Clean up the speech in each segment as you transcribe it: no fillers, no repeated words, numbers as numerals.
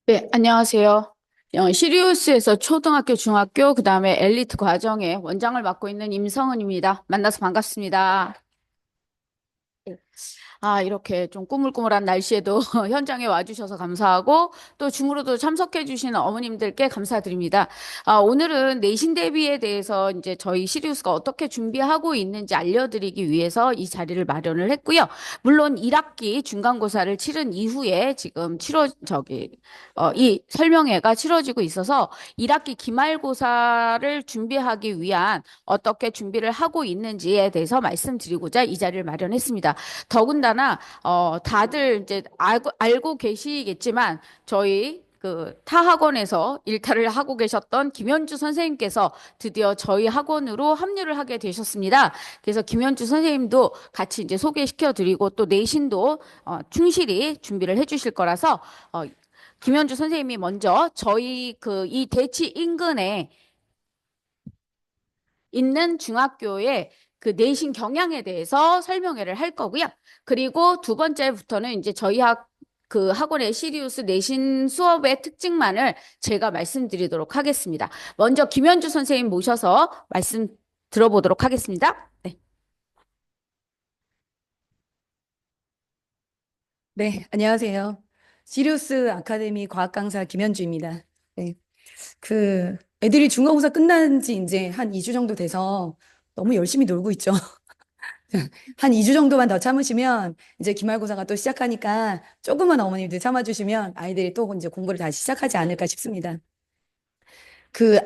네, 안녕하세요. 시리우스에서 초등학교, 중학교, 그다음에 엘리트 과정의 원장을 맡고 있는 임성은입니다. 만나서 반갑습니다. 이렇게 좀 꾸물꾸물한 날씨에도 현장에 와주셔서 감사하고 또 줌으로도 참석해 주시는 어머님들께 감사드립니다. 오늘은 내신 대비에 대해서 이제 저희 시리우스가 어떻게 준비하고 있는지 알려드리기 위해서 이 자리를 마련을 했고요. 물론 1학기 중간고사를 치른 이후에 지금 이 설명회가 치러지고 있어서 1학기 기말고사를 준비하기 위한 어떻게 준비를 하고 있는지에 대해서 말씀드리고자 이 자리를 마련했습니다. 더군다나 다들 이제 알고 계시겠지만 저희 그 타 학원에서 일탈을 하고 계셨던 김현주 선생님께서 드디어 저희 학원으로 합류를 하게 되셨습니다. 그래서 김현주 선생님도 같이 이제 소개시켜 드리고 또 내신도 충실히 준비를 해 주실 거라서 김현주 선생님이 먼저 저희 그 이 대치 인근에 있는 중학교의 그 내신 경향에 대해서 설명회를 할 거고요. 그리고 두 번째부터는 이제 그 학원의 시리우스 내신 수업의 특징만을 제가 말씀드리도록 하겠습니다. 먼저 김현주 선생님 모셔서 말씀 들어보도록 하겠습니다. 네. 네, 안녕하세요. 시리우스 아카데미 과학 강사 김현주입니다. 네, 애들이 중간고사 끝난 지 이제 한 2주 정도 돼서 너무 열심히 놀고 있죠. 한 2주 정도만 더 참으시면 이제 기말고사가 또 시작하니까 조금만 어머님들 참아주시면 아이들이 또 이제 공부를 다시 시작하지 않을까 싶습니다.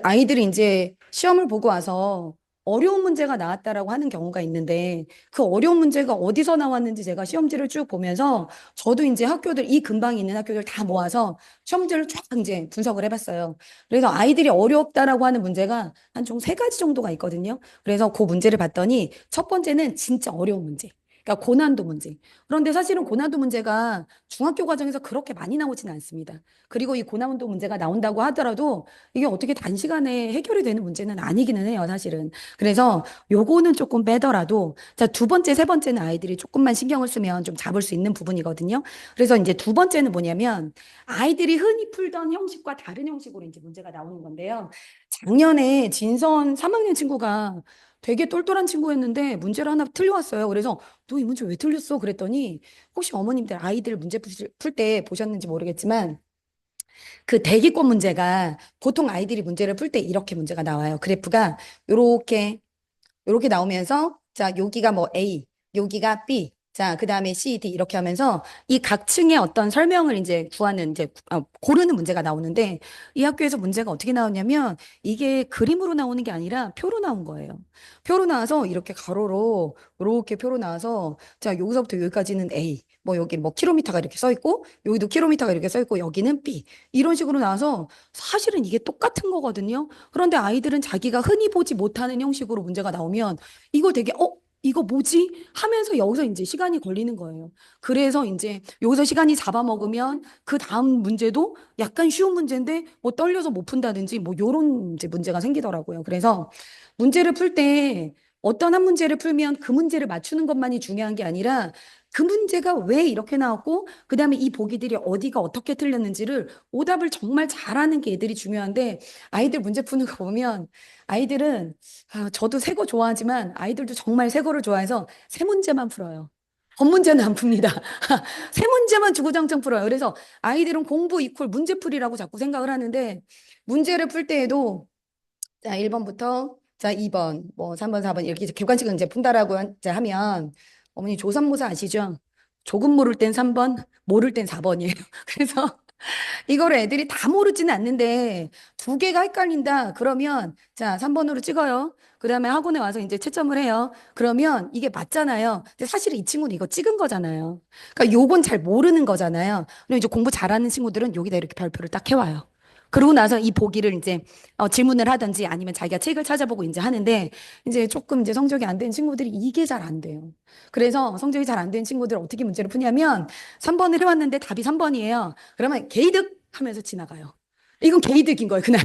아이들이 이제 시험을 보고 와서 어려운 문제가 나왔다라고 하는 경우가 있는데 그 어려운 문제가 어디서 나왔는지 제가 시험지를 쭉 보면서 저도 이제 이 근방에 있는 학교들 다 모아서 시험지를 쫙 이제 분석을 해봤어요. 그래서 아이들이 어렵다라고 하는 문제가 한 총 세 가지 정도가 있거든요. 그래서 그 문제를 봤더니 첫 번째는 진짜 어려운 문제. 그러니까 고난도 문제. 그런데 사실은 고난도 문제가 중학교 과정에서 그렇게 많이 나오지는 않습니다. 그리고 이 고난도 문제가 나온다고 하더라도 이게 어떻게 단시간에 해결이 되는 문제는 아니기는 해요, 사실은. 그래서 요거는 조금 빼더라도, 자, 두 번째, 세 번째는 아이들이 조금만 신경을 쓰면 좀 잡을 수 있는 부분이거든요. 그래서 이제 두 번째는 뭐냐면, 아이들이 흔히 풀던 형식과 다른 형식으로 이제 문제가 나오는 건데요. 작년에 진선 3학년 친구가 되게 똘똘한 친구였는데 문제를 하나 틀려왔어요. 그래서 너 이 문제 왜 틀렸어? 그랬더니 혹시 어머님들 아이들 문제 풀 때 보셨는지 모르겠지만 그 대기권 문제가 보통 아이들이 문제를 풀 때 이렇게 문제가 나와요. 그래프가 요렇게 요렇게 나오면서 자, 여기가 뭐 A, 여기가 B, 자, 그다음에 C, D 이렇게 하면서 이 각 층의 어떤 설명을 이제 구하는 고르는 문제가 나오는데 이 학교에서 문제가 어떻게 나오냐면 이게 그림으로 나오는 게 아니라 표로 나온 거예요. 표로 나와서 이렇게 가로로 이렇게 표로 나와서 자, 여기서부터 여기까지는 A, 뭐 여기 뭐 킬로미터가 이렇게 써 있고 여기도 킬로미터가 이렇게 써 있고 여기는 B 이런 식으로 나와서 사실은 이게 똑같은 거거든요. 그런데 아이들은 자기가 흔히 보지 못하는 형식으로 문제가 나오면 이거 되게 이거 뭐지? 하면서 여기서 이제 시간이 걸리는 거예요. 그래서 이제 여기서 시간이 잡아먹으면 그 다음 문제도 약간 쉬운 문제인데 뭐 떨려서 못 푼다든지 뭐 요런 이제 문제가 생기더라고요. 그래서 문제를 풀 때 어떤 한 문제를 풀면 그 문제를 맞추는 것만이 중요한 게 아니라 그 문제가 왜 이렇게 나왔고 그다음에 이 보기들이 어디가 어떻게 틀렸는지를 오답을 정말 잘하는 게 애들이 중요한데 아이들 문제 푸는 거 보면 아이들은 저도 새 거 좋아하지만 아이들도 정말 새 거를 좋아해서 새 문제만 풀어요. 법 문제는 안 풉니다. 새 문제만 주구장창 풀어요. 그래서 아이들은 공부 이퀄 문제풀이라고 자꾸 생각을 하는데 문제를 풀 때에도 자, 1번부터 자, 2번, 뭐 3번, 4번 이렇게 이제 객관식을 이제 푼다라고 이제 하면 어머니 조삼모사 아시죠? 조금 모를 땐 3번, 모를 땐 4번이에요. 그래서 이거를 애들이 다 모르지는 않는데 두 개가 헷갈린다. 그러면 자, 3번으로 찍어요. 그다음에 학원에 와서 이제 채점을 해요. 그러면 이게 맞잖아요. 근데 사실 이 친구는 이거 찍은 거잖아요. 그러니까 요건 잘 모르는 거잖아요. 그럼 이제 공부 잘하는 친구들은 여기다 이렇게 별표를 딱 해와요. 그러고 나서 이 보기를 이제 질문을 하든지 아니면 자기가 책을 찾아보고 이제 하는데 이제 조금 이제 성적이 안 된 친구들이 이게 잘 안 돼요. 그래서 성적이 잘 안 된 친구들 어떻게 문제를 푸냐면 3번을 해왔는데 답이 3번이에요. 그러면 개이득 하면서 지나가요. 이건 개이득인 거예요, 그날.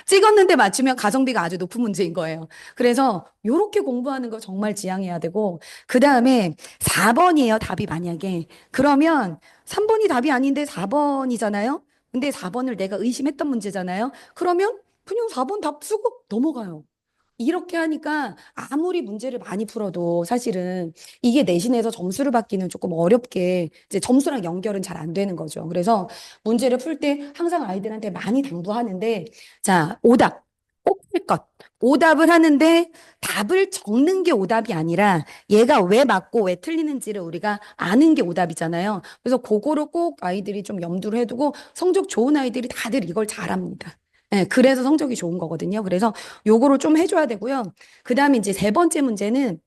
찍었는데 맞추면 가성비가 아주 높은 문제인 거예요. 그래서 요렇게 공부하는 거 정말 지양해야 되고, 그 다음에 4번이에요, 답이 만약에. 그러면 3번이 답이 아닌데 4번이잖아요? 근데 4번을 내가 의심했던 문제잖아요. 그러면 그냥 4번 답 쓰고 넘어가요. 이렇게 하니까 아무리 문제를 많이 풀어도 사실은 이게 내신에서 점수를 받기는 조금 어렵게 이제 점수랑 연결은 잘 안 되는 거죠. 그래서 문제를 풀 때 항상 아이들한테 많이 당부하는데 자, 오답 꼭 할 것. 오답을 하는데 답을 적는 게 오답이 아니라 얘가 왜 맞고 왜 틀리는지를 우리가 아는 게 오답이잖아요. 그래서 그거를 꼭 아이들이 좀 염두를 해두고 성적 좋은 아이들이 다들 이걸 잘합니다. 예, 그래서 성적이 좋은 거거든요. 그래서 요거를 좀 해줘야 되고요. 그 다음에 이제 세 번째 문제는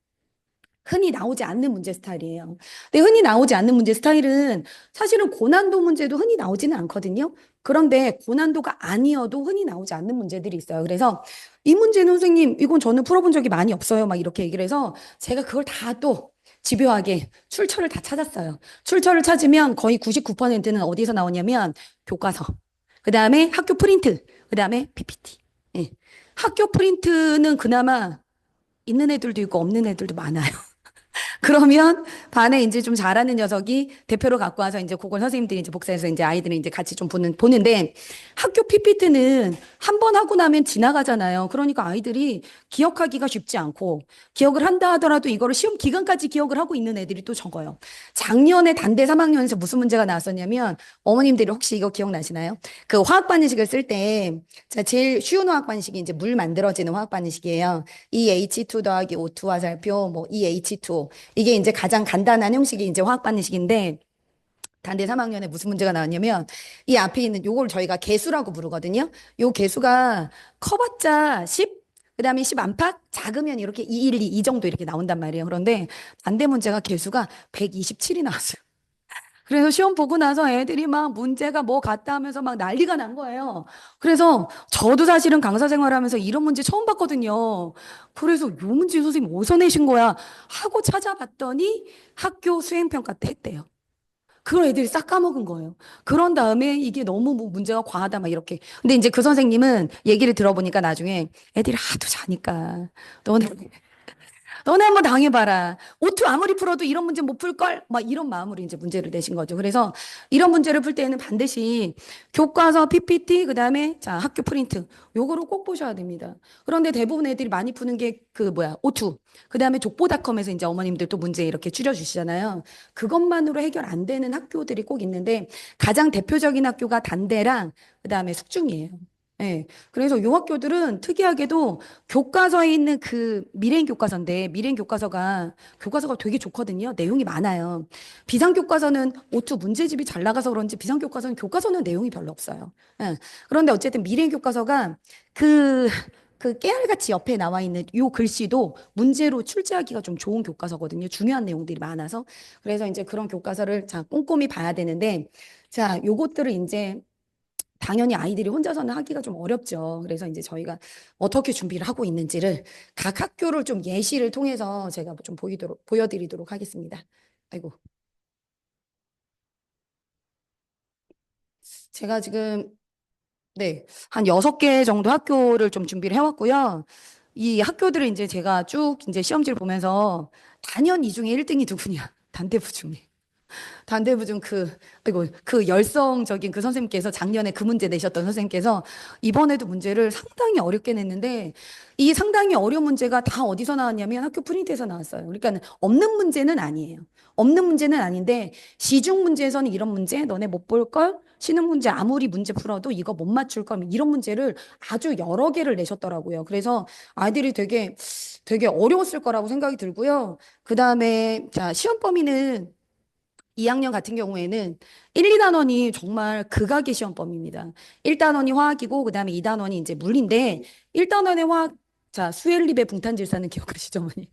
흔히 나오지 않는 문제 스타일이에요. 근데 흔히 나오지 않는 문제 스타일은 사실은 고난도 문제도 흔히 나오지는 않거든요. 그런데 고난도가 아니어도 흔히 나오지 않는 문제들이 있어요. 그래서 이 문제는 선생님, 이건 저는 풀어본 적이 많이 없어요. 막 이렇게 얘기를 해서 제가 그걸 다 또 집요하게 출처를 다 찾았어요. 출처를 찾으면 거의 99%는 어디서 나오냐면 교과서, 그 다음에 학교 프린트, 그 다음에 PPT. 예. 학교 프린트는 그나마 있는 애들도 있고 없는 애들도 많아요. 그러면 반에 이제 좀 잘하는 녀석이 대표로 갖고 와서 이제 그걸 선생님들이 이제 복사해서 이제 아이들이 이제 같이 좀 보는데 학교 PPT는 한 번 하고 나면 지나가잖아요. 그러니까 아이들이 기억하기가 쉽지 않고 기억을 한다 하더라도 이거를 시험 기간까지 기억을 하고 있는 애들이 또 적어요. 작년에 단대 3학년에서 무슨 문제가 나왔었냐면 어머님들이 혹시 이거 기억나시나요? 그 화학 반응식을 쓸 때 제일 쉬운 화학 반응식이 이제 물 만들어지는 화학 반응식이에요. EH2 더하기 O2 화살표 뭐 EH2 이게 이제 가장 간단한 형식이 이제 화학 반응식인데 단대 3학년에 무슨 문제가 나왔냐면 이 앞에 있는 요걸 저희가 개수라고 부르거든요. 요 개수가 커봤자 10, 그다음에 10 안팎 작으면 이렇게 2, 1, 2, 이 정도 이렇게 나온단 말이에요. 그런데 반대 문제가 개수가 127이 나왔어요. 그래서 시험 보고 나서 애들이 막 문제가 뭐 같다 하면서 막 난리가 난 거예요. 그래서 저도 사실은 강사 생활하면서 이런 문제 처음 봤거든요. 그래서 요 문제 선생님 어디서 내신 거야? 하고 찾아봤더니 학교 수행평가 때 했대요. 그걸 애들이 싹 까먹은 거예요. 그런 다음에 이게 너무 뭐 문제가 과하다 막 이렇게. 근데 이제 그 선생님은 얘기를 들어보니까 나중에 애들이 하도 자니까 너네 너네 한번 당해봐라. 오투 아무리 풀어도 이런 문제 못 풀걸? 막 이런 마음으로 이제 문제를 내신 거죠. 그래서 이런 문제를 풀 때에는 반드시 교과서, PPT, 그 다음에 자, 학교 프린트. 요거를 꼭 보셔야 됩니다. 그런데 대부분 애들이 많이 푸는 게 그 뭐야, 오투. 그 다음에 족보닷컴에서 이제 어머님들 또 문제 이렇게 줄여주시잖아요. 그것만으로 해결 안 되는 학교들이 꼭 있는데 가장 대표적인 학교가 단대랑 그 다음에 숙중이에요. 예. 그래서 요 학교들은 특이하게도 교과서에 있는 그 미래인 교과서인데 미래인 교과서가 되게 좋거든요. 내용이 많아요. 비상 교과서는 오투 문제집이 잘 나가서 그런지 비상 교과서는 내용이 별로 없어요. 예. 그런데 어쨌든 미래인 교과서가 그 그 깨알같이 옆에 나와 있는 요 글씨도 문제로 출제하기가 좀 좋은 교과서거든요. 중요한 내용들이 많아서. 그래서 이제 그런 교과서를 자 꼼꼼히 봐야 되는데 자, 요것들을 이제 당연히 아이들이 혼자서는 하기가 좀 어렵죠. 그래서 이제 저희가 어떻게 준비를 하고 있는지를 각 학교를 좀 예시를 통해서 제가 좀 보여드리도록 하겠습니다. 아이고, 제가 지금, 네, 한 6개 정도 학교를 좀 준비를 해왔고요. 이 학교들을 이제 제가 쭉 이제 시험지를 보면서 단연 이 중에 1등이 누구냐? 단대부 중에. 단대부 중 아이고, 그 열성적인 그 선생님께서 작년에 그 문제 내셨던 선생님께서 이번에도 문제를 상당히 어렵게 냈는데 이 상당히 어려운 문제가 다 어디서 나왔냐면 학교 프린트에서 나왔어요. 그러니까 없는 문제는 아니에요. 없는 문제는 아닌데 시중 문제에서는 이런 문제 너네 못 볼 걸? 쉬는 문제 아무리 문제 풀어도 이거 못 맞출 걸 이런 문제를 아주 여러 개를 내셨더라고요. 그래서 아이들이 되게 어려웠을 거라고 생각이 들고요. 그 다음에 자 시험 범위는 2학년 같은 경우에는 1, 2단원이 정말 극악의 시험 범위입니다. 1단원이 화학이고 그다음에 2단원이 이제 물리인데 1단원의 화학 자, 수엘립의 붕탄질사는 기억하시죠, 어머니?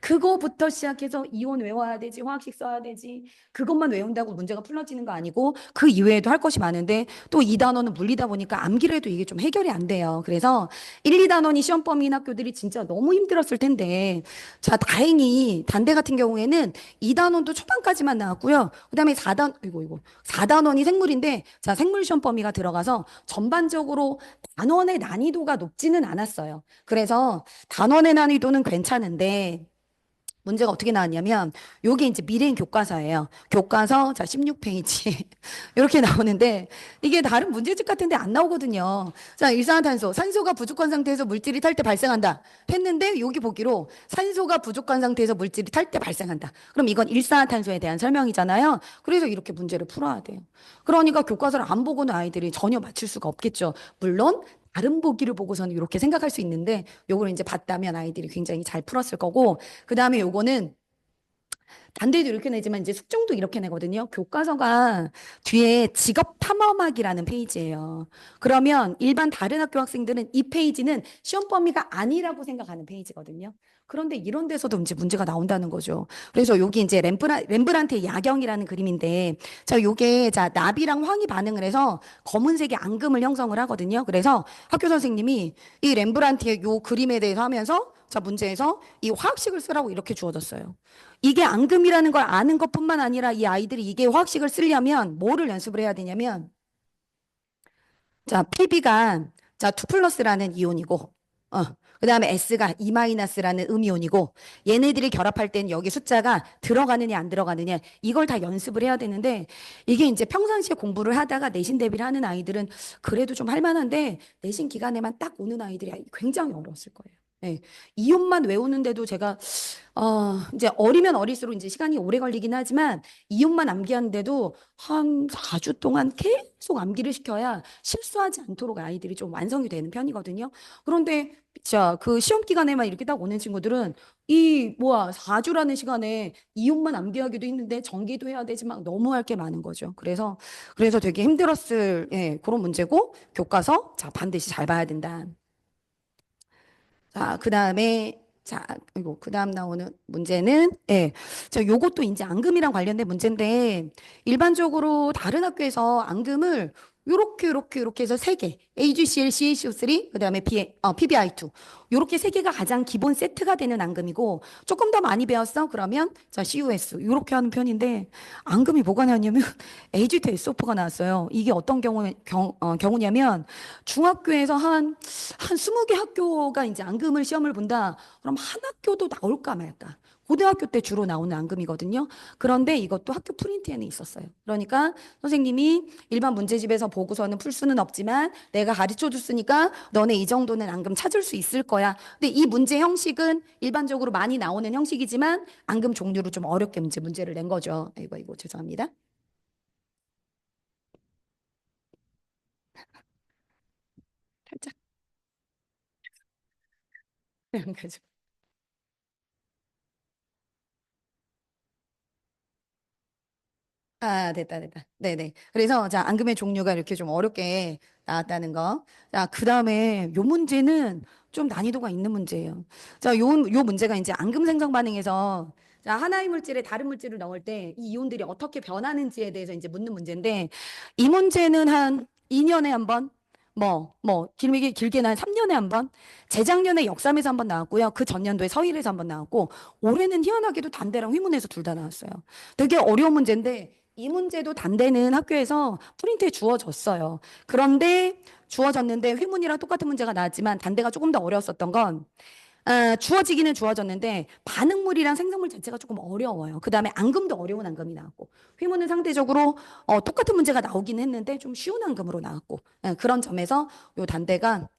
그거부터 시작해서 이온 외워야 되지, 화학식 써야 되지. 그것만 외운다고 문제가 풀어지는 거 아니고 그 이외에도 할 것이 많은데 또 이 단원은 물리다 보니까 암기를 해도 이게 좀 해결이 안 돼요. 그래서 1, 2단원이 시험 범위인 학교들이 진짜 너무 힘들었을 텐데 자, 다행히 단대 같은 경우에는 2단원도 초반까지만 나왔고요. 그다음에 4단원이 생물인데 자, 생물 시험 범위가 들어가서 전반적으로 단원의 난이도가 높지는 않았어요. 그래서 단원의 난이도는 괜찮은데 문제가 어떻게 나왔냐면 요게 이제 미래인 교과서예요. 교과서 자 16페이지 이렇게 나오는데 이게 다른 문제집 같은데 안 나오거든요. 자, 일산화탄소 산소가 부족한 상태에서 물질이 탈 때 발생한다 했는데 여기 보기로 산소가 부족한 상태에서 물질이 탈 때 발생한다. 그럼 이건 일산화탄소에 대한 설명이잖아요. 그래서 이렇게 문제를 풀어야 돼요. 그러니까 교과서를 안 보고는 아이들이 전혀 맞출 수가 없겠죠. 물론 다른 보기를 보고서는 이렇게 생각할 수 있는데 요걸 이제 봤다면 아이들이 굉장히 잘 풀었을 거고 그 다음에 요거는 단대도 이렇게 내지만 이제 숙종도 이렇게 내거든요. 교과서가 뒤에 직업 탐험학이라는 페이지예요. 그러면 일반 다른 학교 학생들은 이 페이지는 시험 범위가 아니라고 생각하는 페이지거든요. 그런데 이런 데서도 이제 문제가 나온다는 거죠. 그래서 여기 이제 렘브란트의 야경이라는 그림인데, 자, 요게 자 나비랑 황이 반응을 해서 검은색의 앙금을 형성을 하거든요. 그래서 학교 선생님이 이 렘브란트의 요 그림에 대해서 하면서 자 문제에서 이 화학식을 쓰라고 이렇게 주어졌어요. 이게 앙금이라는 걸 아는 것뿐만 아니라 이 아이들이 이게 화학식을 쓰려면 뭐를 연습을 해야 되냐면 자 Pb가 자 2 플러스라는 이온이고 그다음에 S가 2 마이너스라는 음이온이고 얘네들이 결합할 땐 여기 숫자가 들어가느냐 안 들어가느냐 이걸 다 연습을 해야 되는데 이게 이제 평상시에 공부를 하다가 내신 대비를 하는 아이들은 그래도 좀 할 만한데 내신 기간에만 딱 오는 아이들이 굉장히 어려웠을 거예요. 네. 이온만 외우는데도 제가 이제 어리면 어릴수록 이제 시간이 오래 걸리긴 하지만 이용만 암기하는데도 한 4주 동안 계속 암기를 시켜야 실수하지 않도록 아이들이 좀 완성이 되는 편이거든요. 그런데 자, 그 시험 기간에만 이렇게 딱 오는 친구들은 이 뭐야 4주라는 시간에 이용만 암기하기도 힘든데 전기도 해야 되지만 너무 할 게 많은 거죠. 그래서 되게 힘들었을 그런 문제고 교과서 자 반드시 잘 봐야 된다. 자, 그 다음에, 자, 이거, 그 다음 나오는 문제는, 자, 요것도 이제 앙금이랑 관련된 문제인데, 일반적으로 다른 학교에서 앙금을 요렇게 해서 세 개. AgCl, CaCO3, 그 다음에 PbI2. 요렇게 세 개가 가장 기본 세트가 되는 앙금이고, 조금 더 많이 배웠어? 그러면, 자, COS. 요렇게 하는 편인데, 앙금이 뭐가 나왔냐면, AG2SO4가 나왔어요. 이게 어떤 경우냐면, 중학교에서 한 20개 학교가 이제 앙금을 시험을 본다. 그럼 한 학교도 나올까 말까. 고등학교 때 주로 나오는 앙금이거든요. 그런데 이것도 학교 프린트에는 있었어요. 그러니까 선생님이 일반 문제집에서 보고서는 풀 수는 없지만 내가 가르쳐 줬으니까 너네 이 정도는 앙금 찾을 수 있을 거야. 근데 이 문제 형식은 일반적으로 많이 나오는 형식이지만 앙금 종류로 좀 어렵게 문제를 낸 거죠. 이거 죄송합니다. 살짝. 그래서 됐다. 네네. 그래서, 자, 앙금의 종류가 이렇게 좀 어렵게 나왔다는 거. 자, 그 다음에 요 문제는 좀 난이도가 있는 문제예요. 자, 요 문제가 이제 앙금 생성 반응에서 자, 하나의 물질에 다른 물질을 넣을 때 이 이온들이 어떻게 변하는지에 대해서 이제 묻는 문제인데 이 문제는 한 2년에 한 번, 길게는 한 3년에 한 번, 재작년에 역삼에서 한 번 나왔고요. 그 전년도에 서일에서 한 번 나왔고 올해는 희한하게도 단대랑 휘문에서 둘 다 나왔어요. 되게 어려운 문제인데 이 문제도 단대는 학교에서 프린트에 주어졌어요. 그런데 주어졌는데 휘문이랑 똑같은 문제가 나왔지만 단대가 조금 더 어려웠었던 건 주어지기는 주어졌는데 반응물이랑 생성물 자체가 조금 어려워요. 그 다음에 앙금도 어려운 앙금이 나왔고 휘문은 상대적으로 똑같은 문제가 나오긴 했는데 좀 쉬운 앙금으로 나왔고 그런 점에서 요 단대가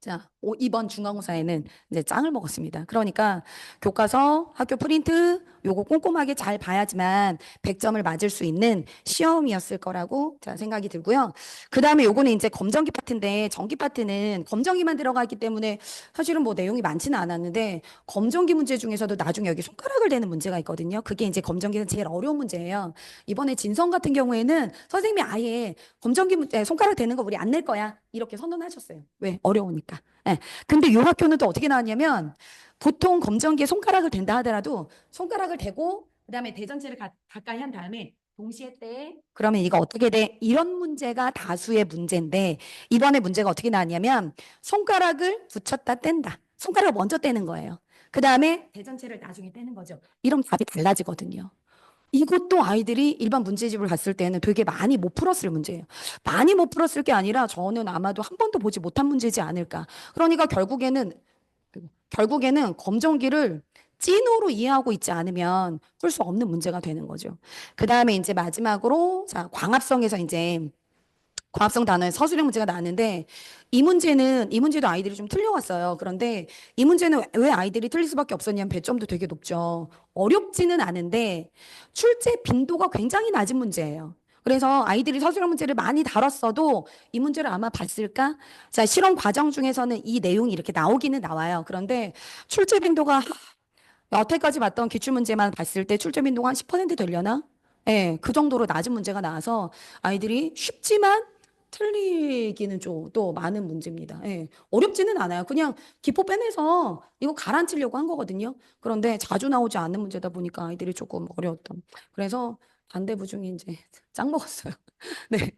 자, 이번 중간고사에는 이제 짱을 먹었습니다. 그러니까 교과서, 학교 프린트 요거 꼼꼼하게 잘 봐야지만 100점을 맞을 수 있는 시험이었을 거라고 자, 생각이 들고요. 그 다음에 요거는 이제 검정기 파트인데 전기 파트는 검정기만 들어가 있기 때문에 사실은 뭐 내용이 많지는 않았는데 검정기 문제 중에서도 나중에 여기 손가락을 대는 문제가 있거든요. 그게 이제 검정기는 제일 어려운 문제예요. 이번에 진성 같은 경우에는 선생님이 아예 검정기 문제 손가락 대는 거 우리 안 낼 거야. 이렇게 선언하셨어요. 왜? 어려우니까. 예. 근데 이 학교는 또 어떻게 나왔냐면 보통 검정기에 손가락을 댄다 하더라도 손가락을 대고 그다음에 대전체를 가까이 한 다음에 동시에 떼. 그러면 이거 어떻게 돼? 이런 문제가 다수의 문제인데 이번에 문제가 어떻게 나왔냐면 손가락을 붙였다 뗀다. 손가락을 먼저 떼는 거예요. 그다음에 대전체를 나중에 떼는 거죠. 이런 답이 달라지거든요. 이것도 아이들이 일반 문제집을 갔을 때는 되게 많이 못 풀었을 문제예요. 많이 못 풀었을 게 아니라 저는 아마도 한 번도 보지 못한 문제지 않을까. 그러니까 결국에는 검정기를 찐으로 이해하고 있지 않으면 풀 수 없는 문제가 되는 거죠. 그 다음에 이제 마지막으로 자, 광합성에서 이제 과합성 단어에 서술형 문제가 나왔는데 이 문제도 아이들이 좀 틀려왔어요. 그런데 이 문제는 왜 아이들이 틀릴 수밖에 없었냐면 배점도 되게 높죠. 어렵지는 않은데 출제 빈도가 굉장히 낮은 문제예요. 그래서 아이들이 서술형 문제를 많이 다뤘어도 이 문제를 아마 봤을까? 자, 실험 과정 중에서는 이 내용이 이렇게 나오기는 나와요. 그런데 출제 빈도가 여태까지 봤던 기출문제만 봤을 때 출제 빈도가 한 10% 되려나? 예, 그 정도로 낮은 문제가 나와서 아이들이 쉽지만 틀리기는 좀 또 많은 문제입니다. 예, 어렵지는 않아요. 그냥 기포 빼내서 이거 가라앉히려고 한 거거든요. 그런데 자주 나오지 않는 문제다 보니까 아이들이 조금 어려웠던. 그래서 단대부중이 이제 짱 먹었어요. 네.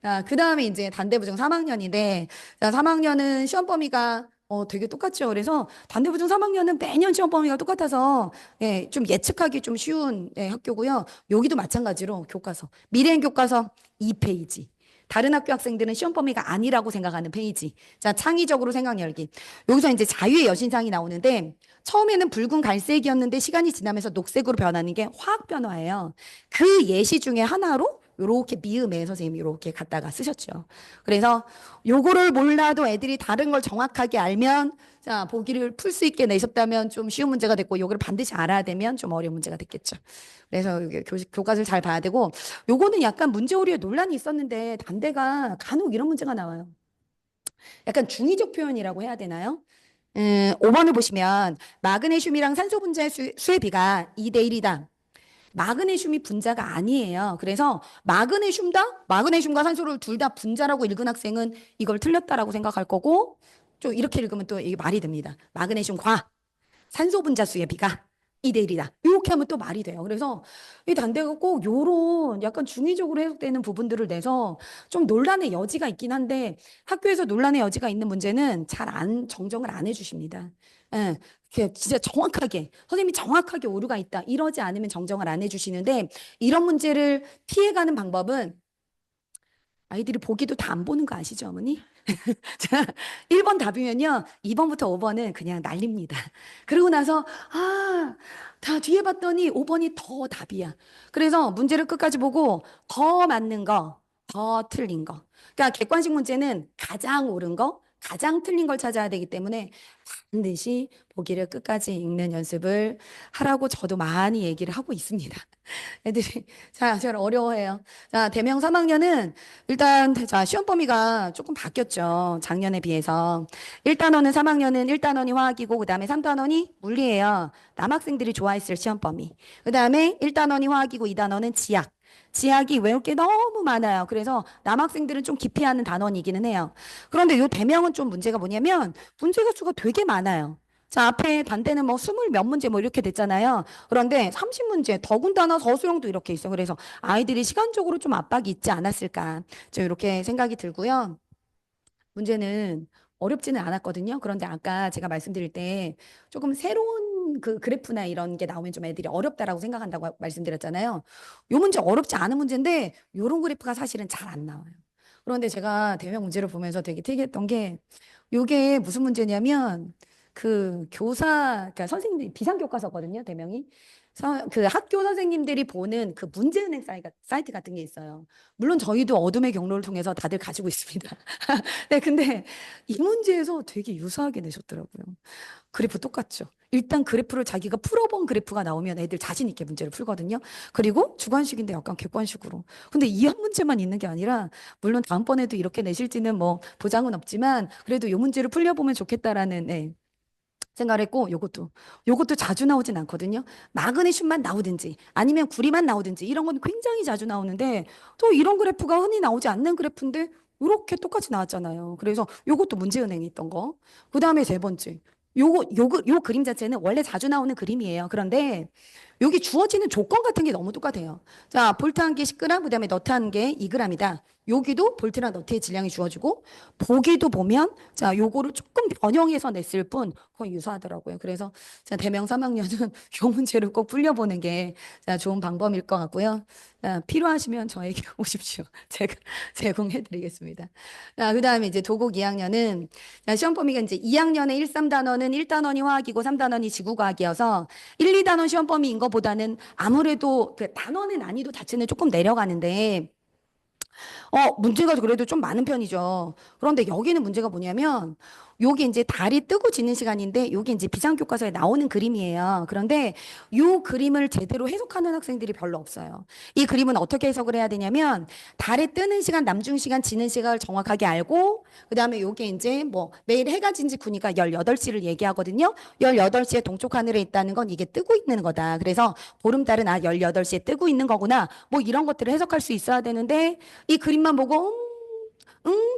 자, 그 다음에 이제 단대부중 3학년인데, 자, 3학년은 시험 범위가 되게 똑같죠. 그래서 단대부중 3학년은 매년 시험 범위가 똑같아서 예, 좀 예측하기 좀 쉬운 예, 학교고요. 여기도 마찬가지로 교과서, 미래행 교과서 2페이지. 다른 학교 학생들은 시험 범위가 아니라고 생각하는 페이지. 자, 창의적으로 생각 열기. 여기서 이제 자유의 여신상이 나오는데 처음에는 붉은 갈색이었는데 시간이 지나면서 녹색으로 변하는 게 화학 변화예요. 그 예시 중에 하나로 요렇게 미음에 선생님이 요렇게 갖다가 쓰셨죠. 그래서 요거를 몰라도 애들이 다른 걸 정확하게 알면 자, 보기를 풀 수 있게 내셨다면 좀 쉬운 문제가 됐고 요거를 반드시 알아야 되면 좀 어려운 문제가 됐겠죠. 그래서 이게 교과서를 잘 봐야 되고 요거는 약간 문제 오류에 논란이 있었는데 단대가 간혹 이런 문제가 나와요. 약간 중의적 표현이라고 해야 되나요? 5번을 보시면 마그네슘이랑 산소 분자의 수의 비가 2대 1이다. 마그네슘이 분자가 아니에요. 그래서 마그네슘과 산소를 둘 다 분자라고 읽은 학생은 이걸 틀렸다라고 생각할 거고, 좀 이렇게 읽으면 또 이게 말이 됩니다. 마그네슘과 산소 분자 수의 비가 2대 1이다. 이렇게 하면 또 말이 돼요. 그래서 이 단대가 꼭 요런 약간 중의적으로 해석되는 부분들을 내서 좀 논란의 여지가 있긴 한데 학교에서 논란의 여지가 있는 문제는 잘 정정을 안 해주십니다. 예, 진짜 정확하게 선생님이 정확하게 오류가 있다 이러지 않으면 정정을 안 해주시는데 이런 문제를 피해가는 방법은 아이들이 보기도 다 안 보는 거 아시죠, 어머니? 자, 1번 답이면요. 2번부터 5번은 그냥 날립니다. 그러고 나서, 다 뒤에 봤더니 5번이 더 답이야. 그래서 문제를 끝까지 보고 더 맞는 거, 더 틀린 거. 그러니까 객관식 문제는 가장 옳은 거, 가장 틀린 걸 찾아야 되기 때문에 반드시 보기를 끝까지 읽는 연습을 하라고 저도 많이 얘기를 하고 있습니다. 애들이 잘 어려워해요. 자, 대명 3학년은 일단 자, 시험 범위가 조금 바뀌었죠. 작년에 비해서. 1단원은 3학년은 1단원이 화학이고 그다음에 3단원이 물리예요. 남학생들이 좋아했을 시험 범위. 그다음에 1단원이 화학이고 2단원은 지학. 지학이 외울 게 너무 많아요. 그래서 남학생들은 좀 기피하는 단원이기는 해요. 그런데 이 대명은 좀 문제가 뭐냐면 문제가 수가 되게 많아요. 자, 앞에 단대는 뭐 20 몇 문제 뭐 이렇게 됐잖아요. 그런데 30문제, 더군다나 서술형도 이렇게 있어. 그래서 아이들이 시간적으로 좀 압박이 있지 않았을까. 저 이렇게 생각이 들고요. 문제는 어렵지는 않았거든요. 그런데 아까 제가 말씀드릴 때 조금 새로운 그 그래프나 이런 게 나오면 좀 애들이 어렵다라고 생각한다고 말씀드렸잖아요. 요 문제 어렵지 않은 문제인데 요런 그래프가 사실은 잘 안 나와요. 그런데 제가 대명 문제를 보면서 되게 특이했던 게 요게 무슨 문제냐면 그 그러니까 선생님들이 비상교과서거든요, 대명이. 그 학교 선생님들이 보는 그 문제은행 사이트 같은 게 있어요. 물론 저희도 어둠의 경로를 통해서 다들 가지고 있습니다. 네, 근데 이 문제에서 되게 유사하게 내셨더라고요. 그래프 똑같죠. 일단 그래프를 자기가 풀어본 그래프가 나오면 애들 자신 있게 문제를 풀거든요. 그리고 주관식인데 약간 객관식으로. 근데 이 한 문제만 있는 게 아니라 물론 다음번에도 이렇게 내실지는 뭐 보장은 없지만 그래도 이 문제를 풀려보면 좋겠다라는 네, 생각을 했고 요것도 자주 나오진 않거든요. 마그네슘만 나오든지 아니면 구리만 나오든지 이런 건 굉장히 자주 나오는데 또 이런 그래프가 흔히 나오지 않는 그래프인데 이렇게 똑같이 나왔잖아요. 그래서 요것도 문제은행에 있던 거. 그다음에 세 번째. 요 그림 자체는 원래 자주 나오는 그림이에요. 그런데 여기 주어지는 조건 같은 게 너무 똑같아요. 자, 볼트 한 개 10g, 그다음에 너트 한 개 2g이다. 여기도 볼트나 너트의 질량이 주어지고 보기도 보면 자 요거를 조금 변형해서 냈을 뿐 거의 유사하더라고요. 그래서 자 대명 3학년은 요 문제를 꼭 풀려보는 게 자 좋은 방법일 것 같고요. 자, 필요하시면 저에게 오십시오. 제가 제공해드리겠습니다. 자, 그다음에 이제 도곡 2학년은 자, 시험 범위가 이제 2학년의 1, 3단원은 1단원이 화학이고 3단원이 지구과학이어서 1, 2단원 시험 범위인 것보다는 아무래도 그 단원의 난이도 자체는 조금 내려가는데 문제가 그래도 좀 많은 편이죠. 그런데 여기는 문제가 뭐냐면, 요게 이제 달이 뜨고 지는 시간인데, 요게 이제 비상교과서에 나오는 그림이에요. 그런데 요 그림을 제대로 해석하는 학생들이 별로 없어요. 이 그림은 어떻게 해석을 해야 되냐면, 달에 뜨는 시간, 남중 시간, 지는 시간을 정확하게 알고, 그 다음에 요게 이제 뭐 매일 해가 진지 구니까 18시를 얘기하거든요. 18시에 동쪽 하늘에 있다는 건 이게 뜨고 있는 거다. 그래서 보름달은 18시에 뜨고 있는 거구나. 뭐 이런 것들을 해석할 수 있어야 되는데, 이 그림만 보고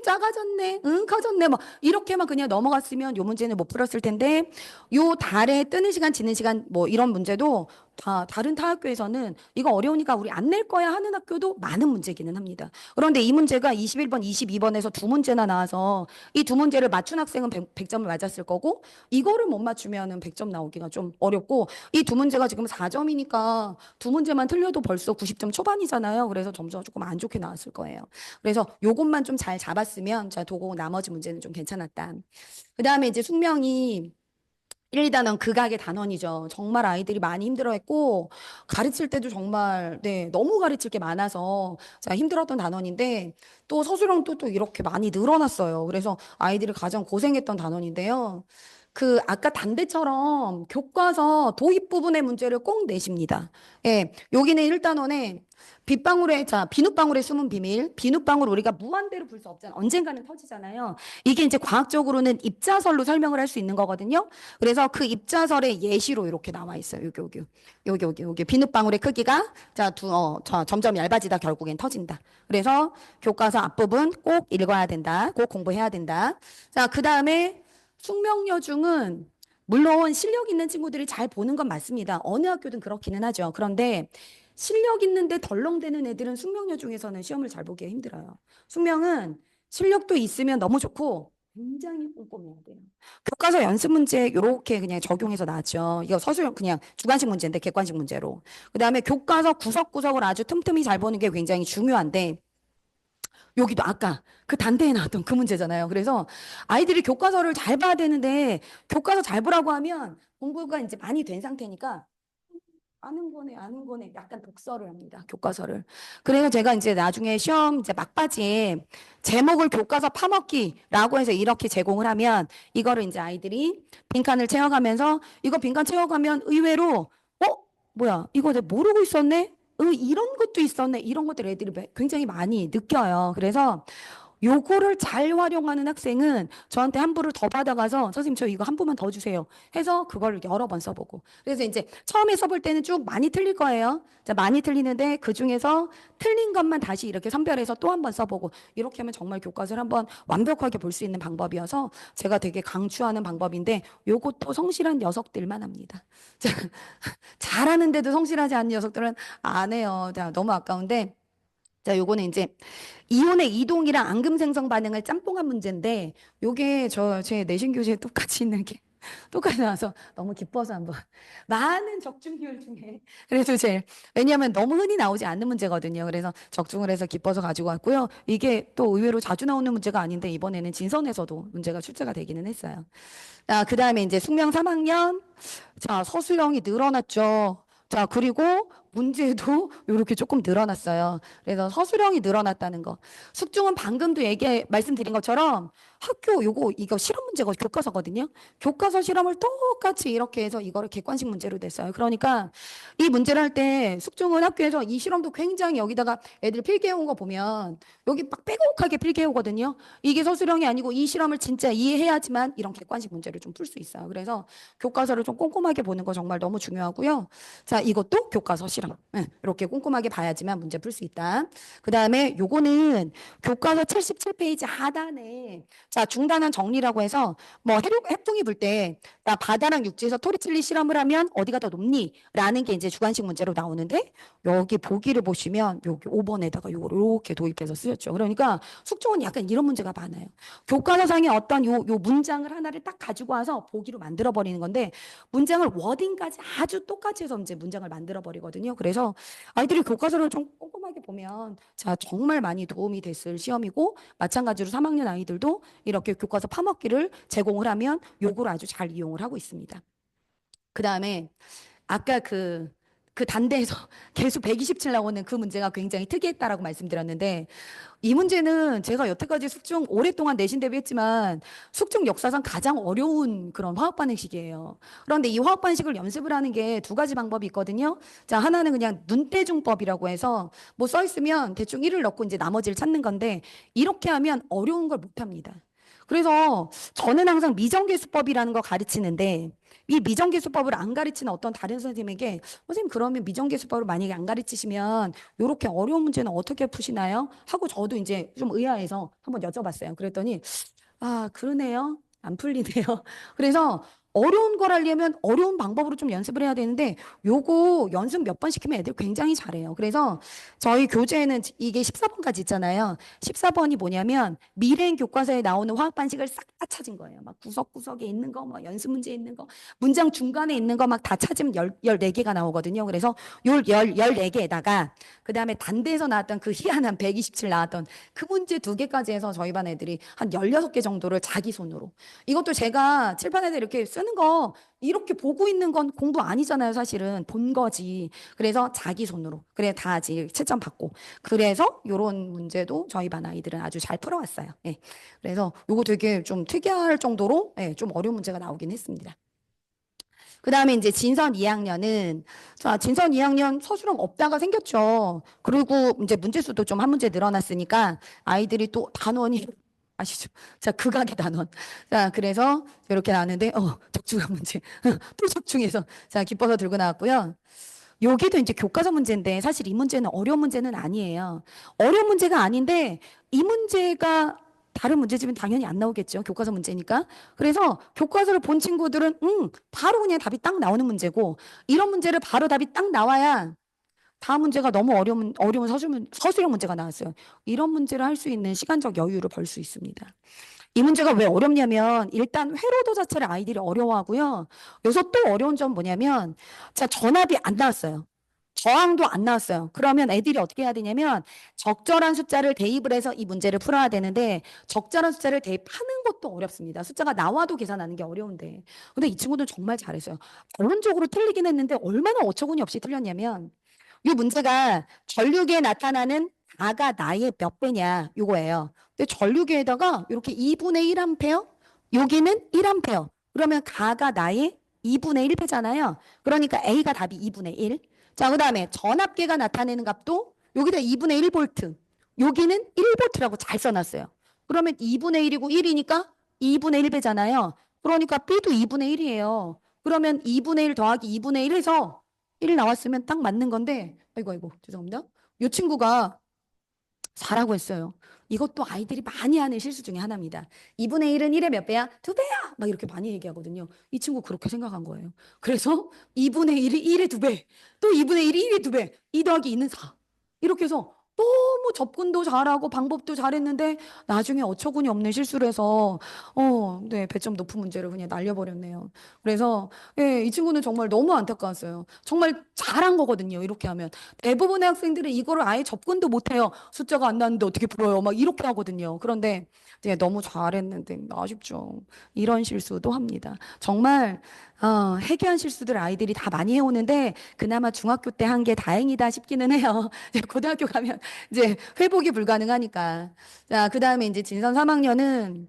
작아졌네, 커졌네, 뭐 이렇게만 그냥 넘어갔으면 요 문제는 못 풀었을 텐데 요 달에 뜨는 시간, 지는 시간 뭐 이런 문제도 다 다른 타 학교에서는 이거 어려우니까 우리 안 낼 거야 하는 학교도 많은 문제기는 합니다. 그런데 이 문제가 21번, 22번에서 두 문제나 나와서 이 두 문제를 맞춘 학생은 100점을 맞았을 거고 이거를 못 맞추면은 100점 나오기가 좀 어렵고 이 두 문제가 지금 4점이니까 두 문제만 틀려도 벌써 90점 초반이잖아요. 그래서 점수가 조금 안 좋게 나왔을 거예요. 그래서 요것만 좀 잘 잡았으면 자 도고 나머지 문제는 좀 괜찮았다. 그 다음에 이제 숙명이 1, 2단원 극악의 단원이죠. 정말 아이들이 많이 힘들어했고 가르칠 때도 정말 네 너무 가르칠 게 많아서 자 힘들었던 단원인데 또 서술형도 또 이렇게 많이 늘어났어요. 그래서 아이들이 가장 고생했던 단원인데요. 그 아까 단대처럼 교과서 도입 부분의 문제를 꼭 내십니다. 예, 여기는 1단원에 빗방울에 자 비눗방울의 숨은 비밀, 비눗방울 우리가 무한대로 불 수 없잖아. 언젠가는 터지잖아요. 이게 이제 과학적으로는 입자설로 설명을 할 수 있는 거거든요. 그래서 그 입자설의 예시로 이렇게 나와 있어요. 여기 비눗방울의 크기가 자 점점 얇아지다 결국엔 터진다. 그래서 교과서 앞부분 꼭 읽어야 된다. 꼭 공부해야 된다. 자, 그다음에 숙명여중은 물론 실력 있는 친구들이 잘 보는 건 맞습니다. 어느 학교든 그렇기는 하죠. 그런데 실력 있는데 덜렁대는 애들은 숙명여중에서는 시험을 잘 보기가 힘들어요. 숙명은 실력도 있으면 너무 좋고 굉장히 꼼꼼해야 돼요. 교과서 연습 문제 이렇게 그냥 적용해서 나왔죠. 이거 서술 그냥 주관식 문제인데 객관식 문제로. 그다음에 교과서 구석구석을 아주 틈틈이 잘 보는 게 굉장히 중요한데 여기도 아까 그 단대에 나왔던 그 문제잖아요. 그래서 아이들이 교과서를 잘 봐야 되는데 교과서 잘 보라고 하면 공부가 이제 많이 된 상태니까 아는 거네 약간 독서를 합니다. 교과서를. 그래서 제가 이제 나중에 시험 이제 막바지에 제목을 교과서 파먹기라고 해서 이렇게 제공을 하면 이거를 이제 아이들이 빈칸을 채워가면서 이거 빈칸 채워가면 의외로 뭐야 이거 내가 모르고 있었네? 이런 것도 있었네. 이런 것들 애들이 굉장히 많이 느껴요. 그래서 요거를 잘 활용하는 학생은 저한테 한 부를 더 받아가서 선생님 저 이거 한 부만 더 주세요 해서 그걸 여러 번 써보고 그래서 이제 처음에 써볼 때는 쭉 많이 틀릴 거예요. 자, 많이 틀리는데 그 중에서 틀린 것만 다시 이렇게 선별해서 또 한 번 써보고 이렇게 하면 정말 교과서를 한번 완벽하게 볼 수 있는 방법이어서 제가 되게 강추하는 방법인데 요것도 성실한 녀석들만 합니다. 자, 잘하는데도 성실하지 않은 녀석들은 안 해요. 자, 너무 아까운데 자, 요거는 이제 이온의 이동이랑 앙금 생성 반응을 짬뽕한 문제인데 요게 제 내신 교재에 똑같이 있는 게 똑같이 나와서 너무 기뻐서 한번 많은 적중률 중에 그래도 제일 왜냐하면 너무 흔히 나오지 않는 문제거든요. 그래서 적중을 해서 기뻐서 가지고 왔고요. 이게 또 의외로 자주 나오는 문제가 아닌데 이번에는 진선에서도 문제가 출제가 되기는 했어요. 자, 그다음에 이제 숙명 3학년 자, 서술형이 늘어났죠. 자, 그리고 문제도 이렇게 조금 늘어났어요. 그래서 서술형이 늘어났다는 거. 숙중은 방금도 말씀드린 것처럼 학교 이거 실험 문제가 교과서거든요. 교과서 실험을 똑같이 이렇게 해서 이거를 객관식 문제로 냈어요. 그러니까 이 문제를 할 때 숙중은 학교에서 이 실험도 굉장히 여기다가 애들 필기해온 거 보면 여기 막 빼곡하게 필기해오거든요. 이게 서술형이 아니고 이 실험을 진짜 이해해야지만 이런 객관식 문제를 좀 풀 수 있어요. 그래서 교과서를 좀 꼼꼼하게 보는 거 정말 너무 중요하고요. 자, 이것도 교과서 실험. 이렇게 꼼꼼하게 봐야지만 문제 풀 수 있다. 그 다음에 요거는 교과서 77페이지 하단에 자, 중단한 정리라고 해서 뭐 해풍이 불 때 바다랑 육지에서 토리칠리 실험을 하면 어디가 더 높니? 라는 게 이제 이제 주관식 문제로 나오는데 여기 보기를 보시면 여기 5번에다가 요걸 이렇게 도입해서 쓰였죠. 그러니까 숙종은 약간 이런 문제가 많아요. 교과서상의 어떤 요 문장을 하나를 딱 가지고 와서 보기로 만들어 버리는 건데 문장을 워딩까지 아주 똑같이 해서 이제 문장을 만들어 버리거든요. 그래서 아이들이 교과서를 좀 꼼꼼하게 보면 자 정말 많이 도움이 됐을 시험이고 마찬가지로 3학년 아이들도 이렇게 교과서 파먹기를 제공을 하면 요걸 아주 잘 이용을 하고 있습니다. 그 다음에 아까 그 단대에서 계속 127 나오는 그 문제가 굉장히 특이했다라고 말씀드렸는데 이 문제는 제가 여태까지 숙종 오랫동안 내신 대비했지만 숙종 역사상 가장 어려운 그런 화학 반응식이에요. 그런데 이 화학 반응식을 연습을 하는 게 두 가지 방법이 있거든요. 자, 하나는 그냥 눈대중법이라고 해서 뭐 써 있으면 대충 1을 넣고 이제 나머지를 찾는 건데 이렇게 하면 어려운 걸 못 합니다. 그래서 저는 항상 미정계수법이라는 거 가르치는데 이 미정계수법을 안 가르치는 어떤 다른 선생님에게 선생님 그러면 미정계수법을 만약에 안 가르치시면 이렇게 어려운 문제는 어떻게 푸시나요? 하고 저도 이제 좀 의아해서 한번 여쭤봤어요. 그랬더니 아 그러네요. 안 풀리네요. 그래서 어려운 걸 하려면 어려운 방법으로 좀 연습을 해야 되는데 요거 연습 몇 번 시키면 애들 굉장히 잘해요. 그래서 저희 교재에는 이게 14번까지 있잖아요. 14번이 뭐냐면 미래인 교과서에 나오는 화학 반식을 싹 다 찾은 거예요. 막 구석구석에 있는 거, 뭐 연습 문제에 있는 거, 문장 중간에 있는 거 막 다 찾으면 14개가 나오거든요. 그래서 요 14개에다가 그 다음에 단대에서 나왔던 그 희한한 127 나왔던 그 문제 2개까지 해서 저희 반 애들이 한 16개 정도를 자기 손으로. 이것도 제가 칠판 애들 이렇게 쓰는 거 이렇게 보고 있는 건 공부 아니잖아요. 사실은 본 거지. 그래서 자기 손으로. 그래 다 아직 채점 받고. 그래서 요런 문제도 저희 반 아이들은 아주 잘 풀어왔어요. 예. 그래서 요거 되게 좀 특이할 정도로 예, 좀 어려운 문제가 나오긴 했습니다. 그 다음에 이제 진선 2학년은, 자, 진선 2학년 서술형 없다가 생겼죠. 그리고 이제 문제수도 좀 한 문제 늘어났으니까 아이들이 또 단원이, 아시죠? 자, 극악의 단원. 자, 그래서 이렇게 나왔는데, 적중한 문제. 또 적중해서. 자, 기뻐서 들고 나왔고요. 여기도 이제 교과서 문제인데 사실 이 문제는 어려운 문제는 아니에요. 어려운 문제가 아닌데 이 문제가 다른 문제집은 당연히 안 나오겠죠. 교과서 문제니까. 그래서 교과서를 본 친구들은 바로 그냥 답이 딱 나오는 문제고 이런 문제를 바로 답이 딱 나와야 다음 문제가 너무 어려운 서술형 문제가 나왔어요. 이런 문제를 할 수 있는 시간적 여유를 벌 수 있습니다. 이 문제가 왜 어렵냐면 일단 회로도 자체를 아이들이 어려워하고요. 여기서 또 어려운 점 뭐냐면 자 전압이 안 나왔어요. 저항도 안 나왔어요. 그러면 애들이 어떻게 해야 되냐면 적절한 숫자를 대입을 해서 이 문제를 풀어야 되는데 적절한 숫자를 대입하는 것도 어렵습니다. 숫자가 나와도 계산하는 게 어려운데. 근데 이 친구들 정말 잘했어요. 결론적으로 틀리긴 했는데 얼마나 어처구니 없이 틀렸냐면 이 문제가 전류계에 나타나는 가가 나의 몇 배냐 이거예요. 근데 전류계에다가 이렇게 2분의 1암페어 여기는 1암페어 그러면 가가 나의 2분의 1배잖아요. 그러니까 A가 답이 2분의 1. 자, 그 다음에 전압계가 나타내는 값도 여기다 2분의 1볼트 여기는 1볼트라고 잘 써놨어요. 그러면 2분의 1이고 1이니까 2분의 1배잖아요. 그러니까 B도 2분의 1이에요. 그러면 2분의 1 더하기 2분의 1 해서 1 나왔으면 딱 맞는 건데 아이고 죄송합니다. 이 친구가 4라고 했어요. 이것도 아이들이 많이 하는 실수 중에 하나입니다. 2분의 1은 1의 몇 배야? 2배야! 막 이렇게 많이 얘기하거든요. 이 친구 그렇게 생각한 거예요. 그래서 2분의 1이 1의 2배, 또 2분의 1이 1의 2배, 2 더하기 2는 4. 이렇게 해서 너무 접근도 잘하고 방법도 잘했는데 나중에 어처구니 없는 실수를 해서 네, 배점 높은 문제를 그냥 날려버렸네요. 그래서 예, 이 친구는 정말 너무 안타까웠어요. 정말 잘한 거거든요. 이렇게 하면 대부분의 학생들은 이거를 아예 접근도 못해요. 숫자가 안 나왔는데 어떻게 풀어요? 막 이렇게 하거든요. 그런데 이제 너무 잘했는데 아쉽죠. 이런 실수도 합니다. 정말 해괴한 실수들 아이들이 다 많이 해오는데 그나마 중학교 때 한 게 다행이다 싶기는 해요. 이제 고등학교 가면 이제 회복이 불가능하니까. 자, 그 다음에 이제 진선 3학년은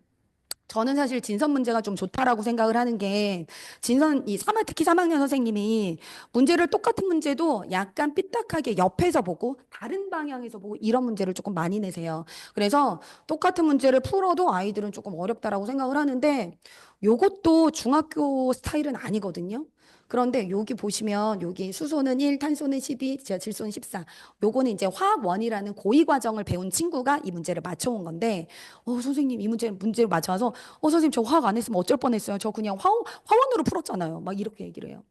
저는 사실 진선 문제가 좀 좋다라고 생각을 하는 게 진선 특히 3학년 선생님이 문제를 똑같은 문제도 약간 삐딱하게 옆에서 보고 다른 방향에서 보고 이런 문제를 조금 많이 내세요. 그래서 똑같은 문제를 풀어도 아이들은 조금 어렵다라고 생각을 하는데 요것도 중학교 스타일은 아니거든요. 그런데 여기 보시면 여기 수소는 1, 탄소는 12, 질소는 14. 요거는 이제 화학원이라는 고위 과정을 배운 친구가 이 문제를 맞춰온 건데 선생님 이 문제를 맞춰서 선생님 저 화학 안 했으면 어쩔 뻔했어요. 저 그냥 화원으로 풀었잖아요. 막 이렇게 얘기를 해요.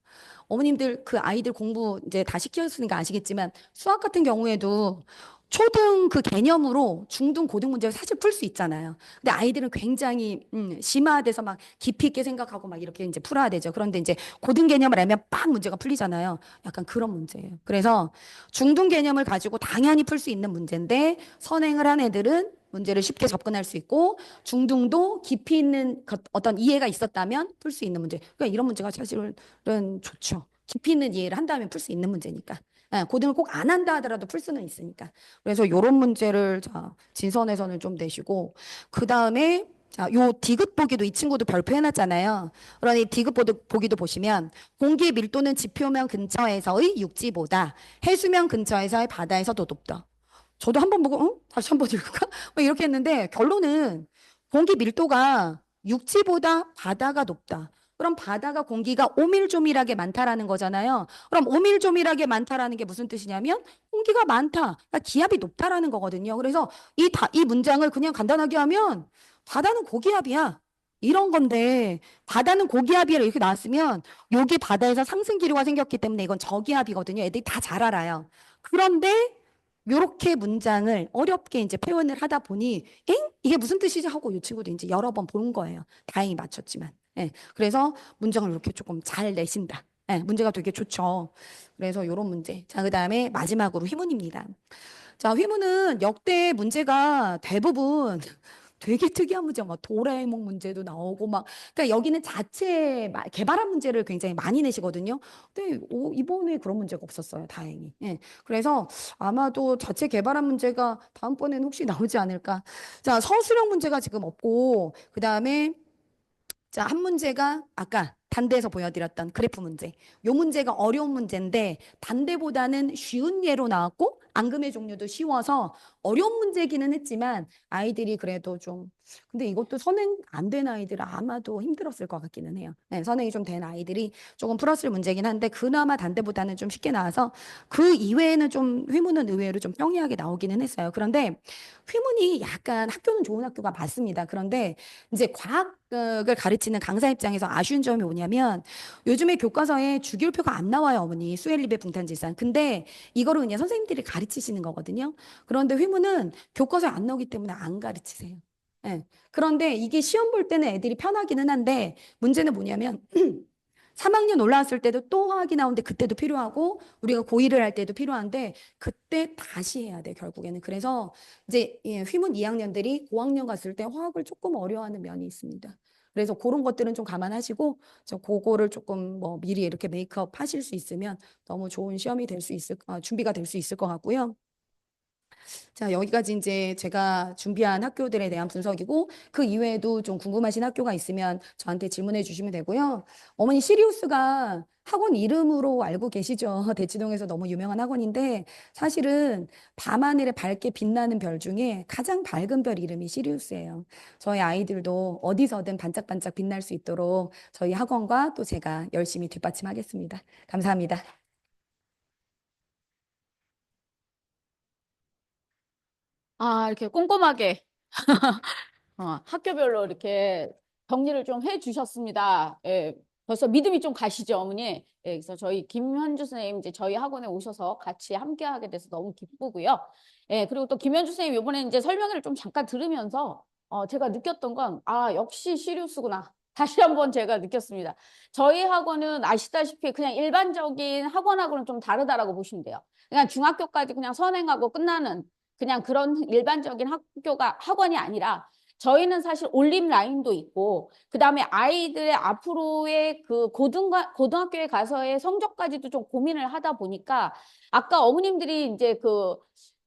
어머님들 그 아이들 공부 이제 다 시켰으니까 아시겠지만 수학 같은 경우에도 초등 그 개념으로 중등 고등 문제를 사실 풀 수 있잖아요. 근데 아이들은 굉장히 심화돼서 막 깊이 있게 생각하고 막 이렇게 이제 풀어야 되죠. 그런데 이제 고등 개념을 알면 빡 문제가 풀리잖아요. 약간 그런 문제예요. 그래서 중등 개념을 가지고 당연히 풀 수 있는 문제인데 선행을 한 애들은 문제를 쉽게 접근할 수 있고 중등도 깊이 있는 어떤 이해가 있었다면 풀 수 있는 문제. 그러니까 이런 문제가 사실은 좋죠. 깊이 있는 이해를 한다면 풀 수 있는 문제니까. 예, 고등을 꼭 안 한다 하더라도 풀 수는 있으니까. 그래서 요런 문제를 자, 진선에서는 좀 내시고 그 다음에 자, 요 디귿 보기도 이 친구도 별표 해놨잖아요. 그러니 디귿 보기도 보시면 공기 밀도는 지표면 근처에서의 육지보다 해수면 근처에서의 바다에서 더 높다. 저도 한번 보고 다시 한번 읽을까? 뭐 이렇게 했는데 결론은 공기 밀도가 육지보다 바다가 높다. 그럼 바다가 공기가 오밀조밀하게 많다라는 거잖아요. 그럼 오밀조밀하게 많다라는 게 무슨 뜻이냐면 공기가 많다. 그러니까 기압이 높다라는 거거든요. 그래서 이 문장을 그냥 간단하게 하면 바다는 고기압이야. 이런 건데 바다는 고기압이라 이렇게 나왔으면 여기 바다에서 상승 기류가 생겼기 때문에 이건 저기압이거든요. 애들이 다 잘 알아요. 그런데 요렇게 문장을 어렵게 이제 표현을 하다 보니 이게 무슨 뜻이지 하고 이 친구도 이제 여러 번 본 거예요. 다행히 맞췄지만. 예. 그래서 문장을 이렇게 조금 잘 내신다. 예, 문제가 되게 좋죠. 그래서 요런 문제. 자, 그다음에 마지막으로 휘문입니다. 자, 휘문은 역대 문제가 대부분 되게 특이한 문제, 막 도라에몽 문제도 나오고 막, 그러니까 여기는 자체 개발한 문제를 굉장히 많이 내시거든요. 근데 이번에 그런 문제가 없었어요, 다행히. 예. 그래서 아마도 자체 개발한 문제가 다음번에는 혹시 나오지 않을까. 자, 서술형 문제가 지금 없고, 그 다음에 자, 한 문제가 아까 단대에서 보여드렸던 그래프 문제. 요 문제가 어려운 문제인데 단대보다는 쉬운 예로 나왔고 앙금의 종류도 쉬워서 어려운 문제기는 했지만 아이들이 그래도 좀 근데 이것도 선행 안 된 아이들은 아마도 힘들었을 것 같기는 해요. 네, 선행이 좀 된 아이들이 조금 풀었을 문제긴 한데 그나마 단대보다는 좀 쉽게 나와서 그 이외에는 좀 휘문은 의외로 좀 평이하게 나오기는 했어요. 그런데 휘문이 약간 학교는 좋은 학교가 맞습니다. 그런데 이제 과학을 가르치는 강사 입장에서 아쉬운 점이 뭐냐면 요즘에 교과서에 주기율표가 안 나와요, 어머니. 수엘리베 붕탄질산. 근데 이거를 그냥 선생님들이 가르치시는 거거든요. 그런데 휘문은 교과서에 안 나오기 때문에 안 가르치세요. 예. 그런데 이게 시험 볼 때는 애들이 편하기는 한데 문제는 뭐냐면 3학년 올라왔을 때도 또 화학이 나오는데 그때도 필요하고 우리가 고1을 할 때도 필요한데 그때 다시 해야 돼 결국에는. 그래서 이제 휘문 2학년들이 고학년 갔을 때 화학을 조금 어려워하는 면이 있습니다. 그래서 그런 것들은 좀 감안하시고 저 그거를 조금 뭐 미리 이렇게 메이크업 하실 수 있으면 너무 좋은 시험이 될 수 있을 준비가 될 수 있을 것 같고요. 자, 여기까지 이제 제가 준비한 학교들에 대한 분석이고 그 이외에도 좀 궁금하신 학교가 있으면 저한테 질문해 주시면 되고요. 어머니 시리우스가 학원 이름으로 알고 계시죠? 대치동에서 너무 유명한 학원인데 사실은 밤하늘에 밝게 빛나는 별 중에 가장 밝은 별 이름이 시리우스예요. 저희 아이들도 어디서든 반짝반짝 빛날 수 있도록 저희 학원과 또 제가 열심히 뒷받침하겠습니다. 감사합니다. 아, 이렇게 꼼꼼하게 학교별로 이렇게 정리를 좀 해주셨습니다. 예, 벌써 믿음이 좀 가시죠, 어머니? 예, 그래서 저희 김현주 선생님 이제 저희 학원에 오셔서 같이 함께하게 돼서 너무 기쁘고요. 예, 그리고 또 김현주 선생님 이번에 이제 설명회를 좀 잠깐 들으면서 제가 느꼈던 건 역시 시리우스구나. 다시 한번 제가 느꼈습니다. 저희 학원은 아시다시피 그냥 일반적인 학원하고는 좀 다르다라고 보시면 돼요. 그냥 중학교까지 그냥 선행하고 끝나는 그냥 그런 일반적인 학원이 아니라 저희는 사실 올림 라인도 있고 그다음에 아이들의 앞으로의 그 고등학교에 가서의 성적까지도 좀 고민을 하다 보니까 아까 어머님들이 이제 그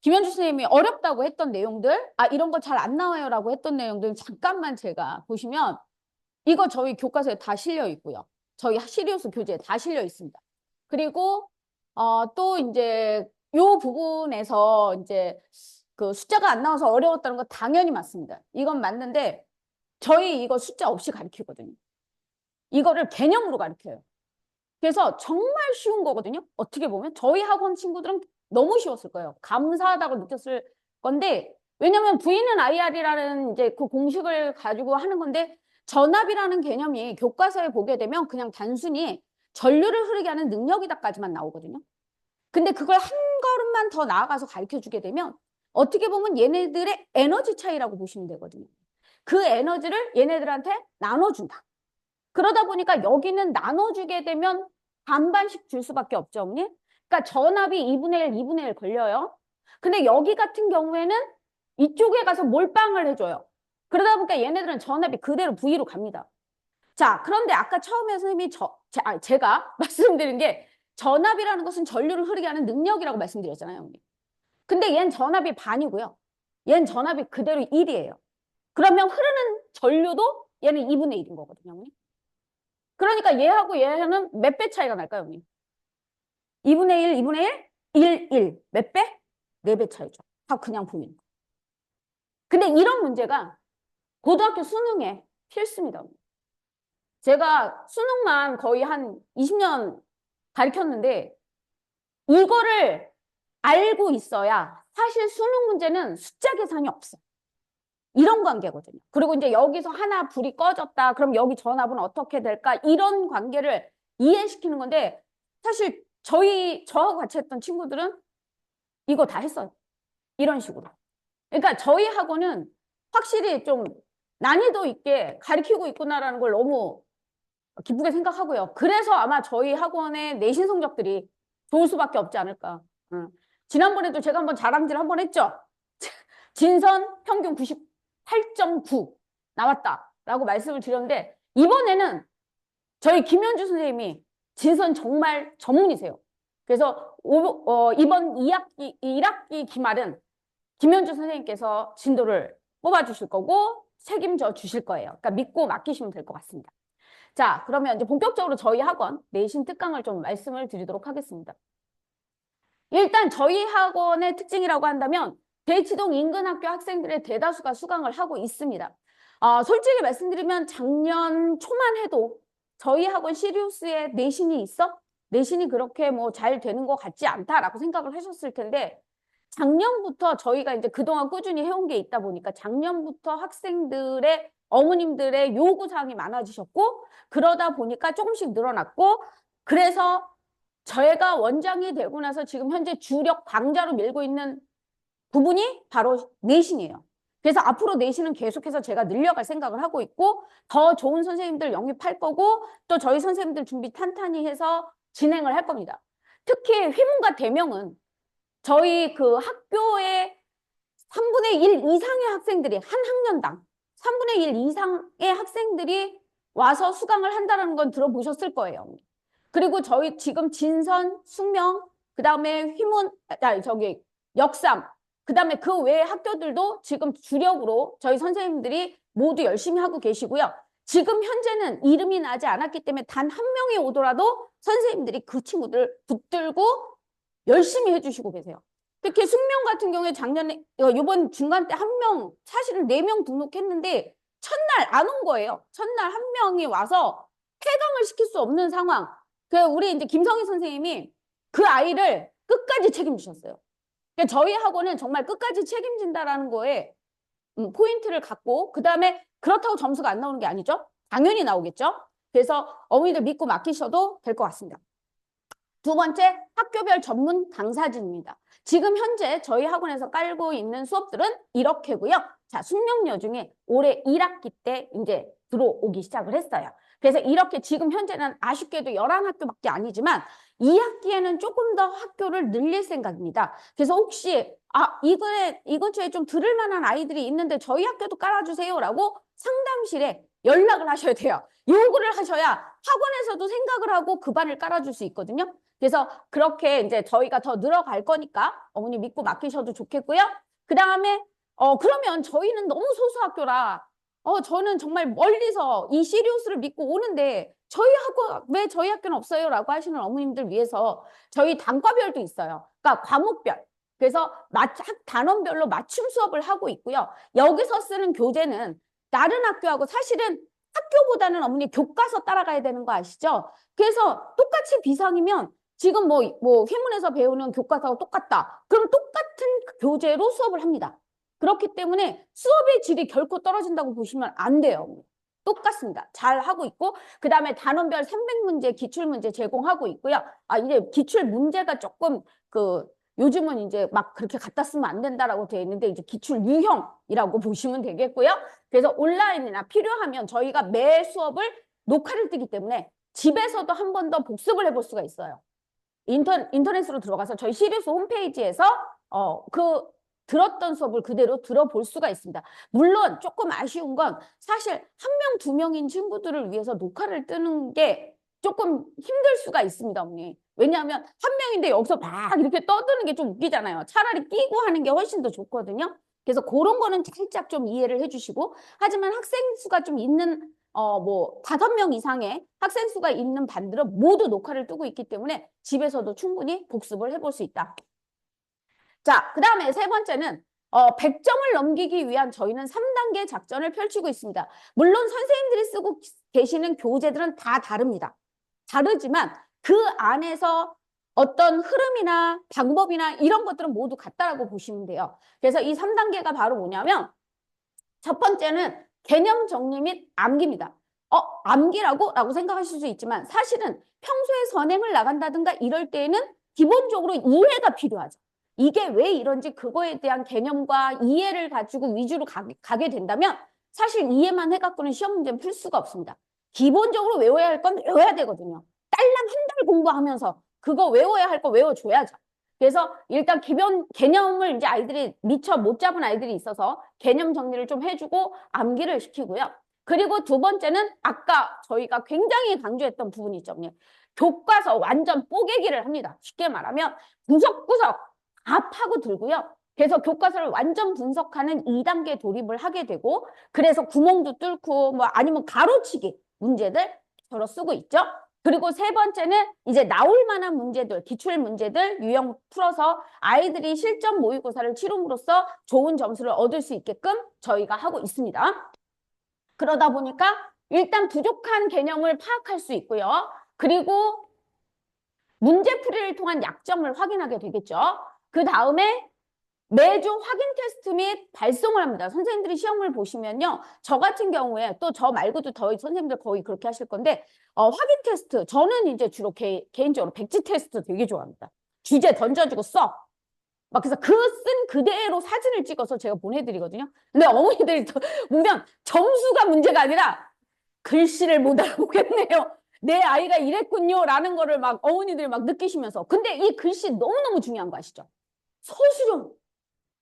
김현주 선생님이 어렵다고 했던 내용들 이런 거 잘 안 나와요라고 했던 내용들 잠깐만 제가 보시면 이거 저희 교과서에 다 실려 있고요. 저희 시리우스 교재에 다 실려 있습니다. 그리고 또 이제 요 부분에서 이제 그 숫자가 안 나와서 어려웠다는 거 당연히 맞습니다. 이건 맞는데 저희 이거 숫자 없이 가르치거든요. 이거를 개념으로 가르쳐요. 그래서 정말 쉬운 거거든요. 어떻게 보면 저희 학원 친구들은 너무 쉬웠을 거예요. 감사하다고 느꼈을 건데 왜냐면 V는 IR이라는 이제 그 공식을 가지고 하는 건데 전압이라는 개념이 교과서에 보게 되면 그냥 단순히 전류를 흐르게 하는 능력이다까지만 나오거든요. 근데 그걸 한 걸음만 더 나아가서 가르쳐 주게 되면 어떻게 보면 얘네들의 에너지 차이라고 보시면 되거든요. 그 에너지를 얘네들한테 나눠준다. 그러다 보니까 여기는 나눠주게 되면 반반씩 줄 수밖에 없죠, 어머니. 그러니까 전압이 2분의 1, 2분의 1 걸려요. 근데 여기 같은 경우에는 이쪽에 가서 몰빵을 해줘요. 그러다 보니까 얘네들은 전압이 그대로 V로 갑니다. 자, 그런데 아까 처음에 선생님이 제가 말씀드린 게 전압이라는 것은 전류를 흐르게 하는 능력이라고 말씀드렸잖아요, 어머니. 근데 얘는 전압이 반이고요. 얘는 전압이 그대로 1이에요. 그러면 흐르는 전류도 얘는 2분의 1인 거거든요, 어머니. 그러니까 얘하고 얘는 몇 배 차이가 날까요, 어머니? 2분의 1, 2분의 1, 1. 몇 배? 4배 차이죠. 다 그냥 보이는 거. 근데 이런 문제가 고등학교 수능에 필수입니다, 어머니. 제가 수능만 거의 한 20년 가르쳤는데 이거를 알고 있어야 사실 수능 문제는 숫자 계산이 없어. 이런 관계거든요. 그리고 이제 여기서 하나 불이 꺼졌다. 그럼 여기 전압은 어떻게 될까? 이런 관계를 이해시키는 건데 사실 저하고 같이 했던 친구들은 이거 다 했어요. 이런 식으로. 그러니까 저희 학원은 확실히 좀 난이도 있게 가르치고 있구나라는 걸 너무 기쁘게 생각하고요. 그래서 아마 저희 학원의 내신 성적들이 좋을 수밖에 없지 않을까. 지난번에도 제가 한번 자랑질 한번 했죠. 진선 평균 98.9 나왔다라고 말씀을 드렸는데 이번에는 저희 김현주 선생님이 진선 정말 전문이세요. 그래서 이번 1학기 기말은 김현주 선생님께서 진도를 뽑아주실 거고 책임져 주실 거예요. 그러니까 믿고 맡기시면 될 것 같습니다. 자, 그러면 이제 본격적으로 저희 학원 내신 특강을 좀 말씀을 드리도록 하겠습니다. 일단 저희 학원의 특징이라고 한다면 대치동 인근 학교 학생들의 대다수가 수강을 하고 있습니다. 솔직히 말씀드리면 작년 초만 해도 저희 학원 시리우스에 내신이 있어? 내신이 그렇게 뭐 잘 되는 것 같지 않다라고 생각을 하셨을 텐데 작년부터 저희가 이제 그동안 꾸준히 해온 게 있다 보니까 작년부터 학생들의 어머님들의 요구사항이 많아지셨고 그러다 보니까 조금씩 늘어났고 그래서 저희가 원장이 되고 나서 지금 현재 주력 강자로 밀고 있는 부분이 바로 내신이에요. 그래서 앞으로 내신은 계속해서 제가 늘려갈 생각을 하고 있고 더 좋은 선생님들 영입할 거고 또 저희 선생님들 준비 탄탄히 해서 진행을 할 겁니다. 특히 휘문과 대명은 저희 그 학교의 3분의 1 이상의 학생들이 한 학년당 3분의 1 이상의 학생들이 와서 수강을 한다는 건 들어보셨을 거예요. 그리고 저희 지금 진선, 숙명, 그 다음에 휘문, 역삼, 그 다음에 그 외의 학교들도 지금 주력으로 저희 선생님들이 모두 열심히 하고 계시고요. 지금 현재는 이름이 나지 않았기 때문에 단 한 명이 오더라도 선생님들이 그 친구들 붙들고 열심히 해주시고 계세요. 특히 숙명 같은 경우에 작년에 이번 중간 때 한 명, 사실은 4명 등록했는데 첫날 안 온 거예요. 첫날 한 명이 와서 폐강을 시킬 수 없는 상황. 우리 이제 김성희 선생님이 그 아이를 끝까지 책임지셨어요. 그러니까 저희 학원은 정말 끝까지 책임진다라는 거에 포인트를 갖고 그 다음에 그렇다고 점수가 안 나오는 게 아니죠. 당연히 나오겠죠. 그래서 어머니들 믿고 맡기셔도 될 것 같습니다. 두 번째, 학교별 전문 강사진입니다. 지금 현재 저희 학원에서 깔고 있는 수업들은 이렇게고요. 자, 숙명여 중에 올해 1학기 때 이제 들어오기 시작을 했어요. 그래서 이렇게 지금 현재는 아쉽게도 11학교밖에 아니지만 2학기에는 조금 더 학교를 늘릴 생각입니다. 그래서 혹시 이 근처에 좀 들을 만한 아이들이 있는데 저희 학교도 깔아주세요라고 상담실에 연락을 하셔야 돼요. 요구를 하셔야 학원에서도 생각을 하고 그 반을 깔아줄 수 있거든요. 그래서 그렇게 이제 저희가 더 늘어갈 거니까 어머니 믿고 맡기셔도 좋겠고요. 그 다음에 그러면 저희는 너무 소수학교라 저는 정말 멀리서 이 시리우스를 믿고 오는데 왜 저희 학교는 없어요? 라고 하시는 어머님들 위해서 저희 단과별도 있어요. 그러니까 과목별. 그래서 단원별로 맞춤 수업을 하고 있고요. 여기서 쓰는 교재는 다른 학교하고 사실은 학교보다는 어머니 교과서 따라가야 되는 거 아시죠? 그래서 똑같이 비상이면 지금 뭐 휘문에서 배우는 교과서하고 똑같다. 그럼 똑같은 교재로 수업을 합니다. 그렇기 때문에 수업의 질이 결코 떨어진다고 보시면 안 돼요. 똑같습니다. 잘 하고 있고, 그 다음에 단원별 300문제 기출문제 제공하고 있고요. 이제 기출문제가 조금 요즘은 이제 막 그렇게 갖다 쓰면 안 된다라고 되어 있는데, 이제 기출 유형이라고 보시면 되겠고요. 그래서 온라인이나 필요하면 저희가 매 수업을 녹화를 뜨기 때문에 집에서도 한 번 더 복습을 해볼 수가 있어요. 인터넷으로 들어가서 저희 시리우스 홈페이지에서 들었던 수업을 그대로 들어볼 수가 있습니다. 물론 조금 아쉬운 건 사실 한 명, 두 명인 친구들을 위해서 녹화를 뜨는 게 조금 힘들 수가 있습니다, 언니. 왜냐하면 한 명인데 여기서 막 이렇게 떠드는 게 좀 웃기잖아요. 차라리 끼고 하는 게 훨씬 더 좋거든요. 그래서 그런 거는 살짝 좀 이해를 해주시고, 하지만 학생 수가 좀 있는 뭐 5명 이상의 학생 수가 있는 반들은 모두 녹화를 뜨고 있기 때문에 집에서도 충분히 복습을 해볼 수 있다. 자, 그 다음에 세 번째는 100점을 넘기기 위한 저희는 3단계 작전을 펼치고 있습니다. 물론 선생님들이 쓰고 계시는 교재들은 다 다릅니다. 다르지만 그 안에서 어떤 흐름이나 방법이나 이런 것들은 모두 같다라고 보시면 돼요. 그래서 이 3단계가 바로 뭐냐면, 첫 번째는 개념 정리 및 암기입니다. 암기라고? 라고 생각하실 수 있지만 사실은 평소에 선행을 나간다든가 이럴 때에는 기본적으로 이해가 필요하죠. 이게 왜 이런지 그거에 대한 개념과 이해를 가지고 위주로 가게 된다면 사실 이해만 해갖고는 시험 문제는 풀 수가 없습니다. 기본적으로 외워야 할 건 외워야 되거든요. 딸랑 한 달 공부하면서 그거 외워야 할 거 외워줘야죠. 그래서 일단 기본 개념을 이제 아이들이 미처 못 잡은 아이들이 있어서 개념 정리를 좀 해주고 암기를 시키고요. 그리고 두 번째는 아까 저희가 굉장히 강조했던 부분이 있죠. 교과서 완전 뽀개기를 합니다. 쉽게 말하면 구석구석 다 파고 들고요. 그래서 교과서를 완전 분석하는 2단계 돌입을 하게 되고, 그래서 구멍도 뚫고 뭐 아니면 가로치기 문제들 저로 쓰고 있죠. 그리고 세 번째는 이제 나올 만한 문제들, 기출 문제들 유형 풀어서 아이들이 실전 모의고사를 치름으로써 좋은 점수를 얻을 수 있게끔 저희가 하고 있습니다. 그러다 보니까 일단 부족한 개념을 파악할 수 있고요. 그리고 문제풀이를 통한 약점을 확인하게 되겠죠. 그 다음에 매주 확인 테스트 및 발송을 합니다. 선생님들이 시험을 보시면요. 저 같은 경우에 또 저 말고도 더 선생님들 거의 그렇게 하실 건데 확인 테스트 저는 이제 주로 개인적으로 백지 테스트 되게 좋아합니다. 주제 던져주고 써. 막 그래서 그 쓴 그대로 사진을 찍어서 제가 보내드리거든요. 근데 어머니들이 보면 점수가 문제가 아니라 글씨를 못 알아보겠네요. 내 아이가 이랬군요 라는 거를 막 어머니들이 막 느끼시면서, 근데 이 글씨 너무너무 중요한 거 아시죠? 서술형.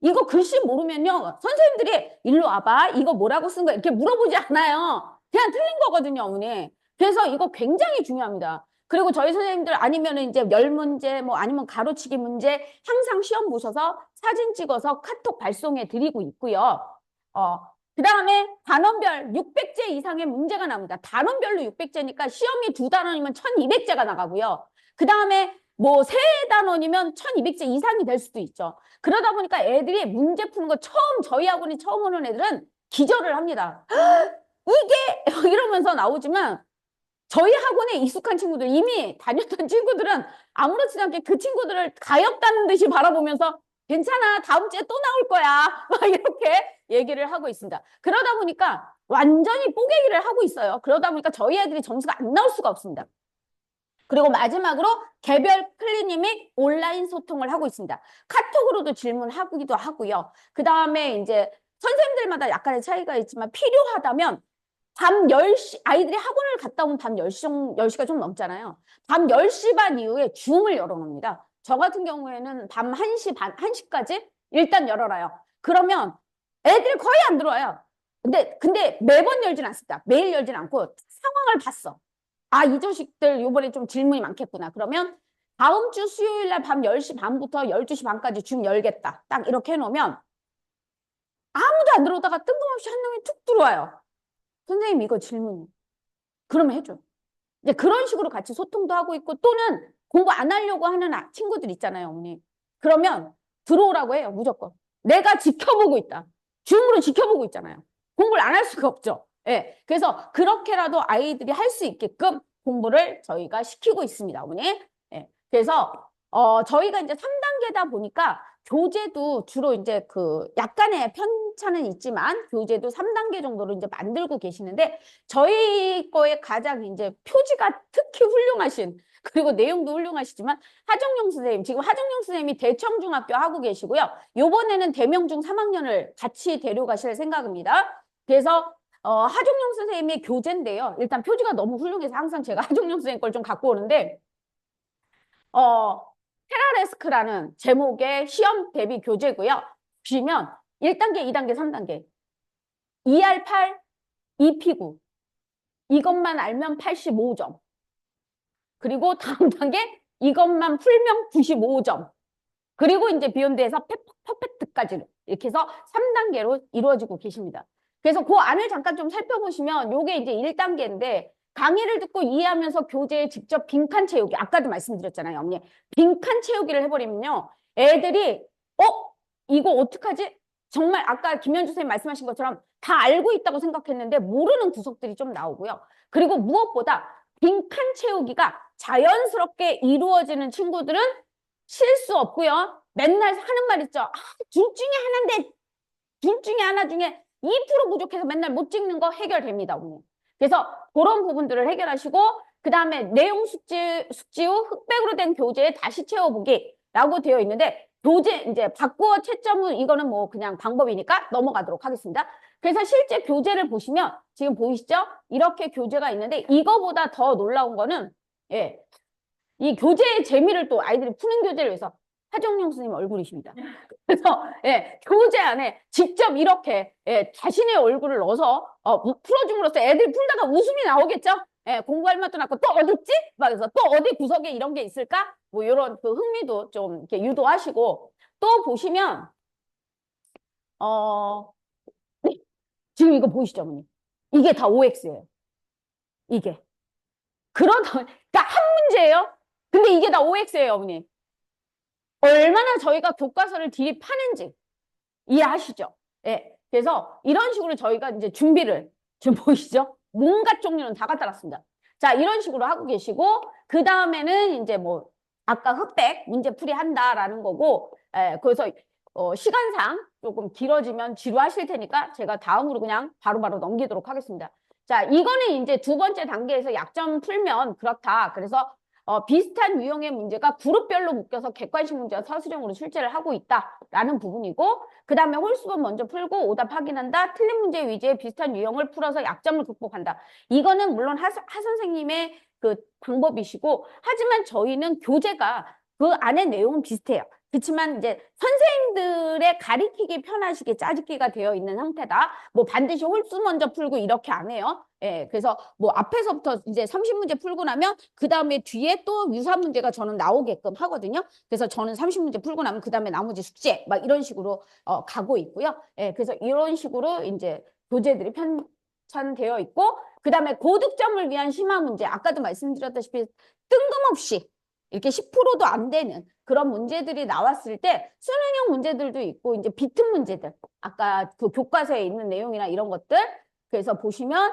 이거 글씨 모르면요, 선생님들이 일로 와봐, 이거 뭐라고 쓴 거야, 이렇게 물어보지 않아요. 그냥 틀린 거거든요, 어머니. 그래서 이거 굉장히 중요합니다. 그리고 저희 선생님들 아니면 이제 열 문제, 뭐 아니면 가로치기 문제 항상 시험 보셔서 사진 찍어서 카톡 발송해 드리고 있고요. 그 다음에 단원별 600제 이상의 문제가 나옵니다. 단원별로 600제니까 시험이 2단원이면 1200제가 나가고요. 그 다음에 뭐 3단원이면 1200제 이상이 될 수도 있죠. 그러다 보니까 애들이 문제 푸는 거 저희 학원이 처음 오는 애들은 기절을 합니다. 이게 이러면서 나오지만 저희 학원에 익숙한 친구들, 이미 다녔던 친구들은 아무렇지 않게 그 친구들을 가엾다는 듯이 바라보면서 괜찮아, 다음 주에 또 나올 거야 막 이렇게 얘기를 하고 있습니다. 그러다 보니까 완전히 뽀개기를 하고 있어요. 그러다 보니까 저희 애들이 점수가 안 나올 수가 없습니다. 그리고 마지막으로 개별 클리닉 및 온라인 소통을 하고 있습니다. 카톡으로도 질문하기도 하고요. 그 다음에 이제 선생님들마다 약간의 차이가 있지만 필요하다면 밤 10시, 아이들이 학원을 갔다 오면 밤 10시가 좀 넘잖아요. 밤 10시 반 이후에 줌을 열어놓습니다. 저 같은 경우에는 밤 1시 반, 1시까지 일단 열어놔요. 그러면 애들이 거의 안 들어와요. 근데 매번 열진 않습니다. 매일 열진 않고 상황을 봤어. 이 자식들 이번에 좀 질문이 많겠구나. 그러면 다음 주 수요일 날 밤 10시 반부터 12시 반까지 줌 열겠다. 딱 이렇게 해놓으면 아무도 안 들어오다가 뜬금없이 한 놈이 툭 들어와요. 선생님 이거 질문. 그러면 해줘요. 이제 그런 식으로 같이 소통도 하고 있고, 또는 공부 안 하려고 하는 친구들 있잖아요, 어머니. 그러면 들어오라고 해요, 무조건. 내가 지켜보고 있다. 줌으로 지켜보고 있잖아요. 공부를 안 할 수가 없죠. 예. 그래서 그렇게라도 아이들이 할 수 있게끔 공부를 저희가 시키고 있습니다, 어머니. 예. 그래서 저희가 이제 3단계다 보니까 교재도 주로 이제 그 약간의 편차는 있지만 교재도 3단계 정도로 이제 만들고 계시는데 저희 거에 가장 이제 표지가 특히 훌륭하신 그리고 내용도 훌륭하시지만 하정용 선생님, 지금 하정용 선생님이 대청중학교 하고 계시고요. 요번에는 대명중 3학년을 같이 데려가실 생각입니다. 그래서 하정용 선생님의 교재인데요. 일단 표지가 너무 훌륭해서 항상 제가 하정용 선생님 걸 좀 갖고 오는데 테라레스크라는 제목의 시험 대비 교재고요. 보시면 1단계, 2단계, 3단계 2R8, 2P9 이것만 알면 85점. 그리고 다음 단계 이것만 풀면 95점. 그리고 이제 비욘드에서 퍼펙트까지 이렇게 해서 3단계로 이루어지고 계십니다. 그래서 그 안을 잠깐 좀 살펴보시면 요게 이제 1단계인데 강의를 듣고 이해하면서 교재에 직접 빈칸 채우기. 아까도 말씀드렸잖아요, 언니. 빈칸 채우기를 해버리면요. 애들이 이거 어떡하지? 정말 아까 김현주 선생님 말씀하신 것처럼 다 알고 있다고 생각했는데 모르는 구석들이 좀 나오고요. 그리고 무엇보다 빈칸 채우기가 자연스럽게 이루어지는 친구들은 실수 없고요. 맨날 하는 말 있죠. 둘 중에 하나인데 둘 중에 하나 중에 2% 부족해서 맨날 못 찍는 거 해결됩니다, 오늘. 그래서 그런 부분들을 해결하시고 그 다음에 내용 숙지 후 흑백으로 된 교재에 다시 채워보기라고 되어 있는데 교재 이제 바꾸어 채점은 이거는 뭐 그냥 방법이니까 넘어가도록 하겠습니다. 그래서 실제 교재를 보시면 지금 보이시죠? 이렇게 교재가 있는데 이거보다 더 놀라운 거는 이 교재의 재미를 또 아이들이 푸는 교재를 위해서 하정용 선생님 얼굴이십니다. 그래서 교재 안에 직접 이렇게 자신의 얼굴을 넣어서 풀어줌으로써 애들이 풀다가 웃음이 나오겠죠? 공부할 맛도 나고 또 어딨지? 막 그래서 또 어디 구석에 이런 게 있을까? 뭐 이런 그 흥미도 좀 이렇게 유도하시고 또 보시면 네. 지금 이거 보이시죠, 어머니? 이게 다 OX예요. 이게. 그러니까 한 문제예요. 근데 이게 다 OX예요, 어머니. 얼마나 저희가 교과서를 디립하는지 이해하시죠? 그래서 이런 식으로 저희가 이제 준비를 지금 보이시죠? 뭔가 종류는 다 갖다 놨습니다. 자, 이런 식으로 하고 계시고 그 다음에는 이제 뭐 아까 흑백 문제풀이 한다라는 거고 그래서 시간상 조금 길어지면 지루하실 테니까 제가 다음으로 그냥 바로바로 넘기도록 하겠습니다. 자, 이거는 이제 두 번째 단계에서 약점 풀면 그렇다. 그래서 비슷한 유형의 문제가 그룹별로 묶여서 객관식 문제와 서술형으로 출제를 하고 있다라는 부분이고 그 다음에 홀수본 먼저 풀고 오답 확인한다. 틀린 문제 위주의 비슷한 유형을 풀어서 약점을 극복한다. 이거는 물론 하 선생님의 그 방법이시고 하지만 저희는 교재가 그 안에 내용은 비슷해요. 그렇지만 이제 선생님들의 가리키기 편하시게 짜집기가 되어 있는 형태다. 뭐 반드시 홀수 먼저 풀고 이렇게 안 해요. 그래서 뭐 앞에서부터 이제 30문제 풀고 나면 그 다음에 뒤에 또 유사 문제가 저는 나오게끔 하거든요. 그래서 저는 30문제 풀고 나면 그 다음에 나머지 숙제 막 이런 식으로 가고 있고요. 그래서 이런 식으로 이제 교재들이 편찬되어 있고 그 다음에 고득점을 위한 심화 문제 아까도 말씀드렸다시피 뜬금없이 이렇게 10%도 안 되는 그런 문제들이 나왔을 때 수능형 문제들도 있고 이제 비특 문제들 아까 그 교과서에 있는 내용이나 이런 것들 그래서 보시면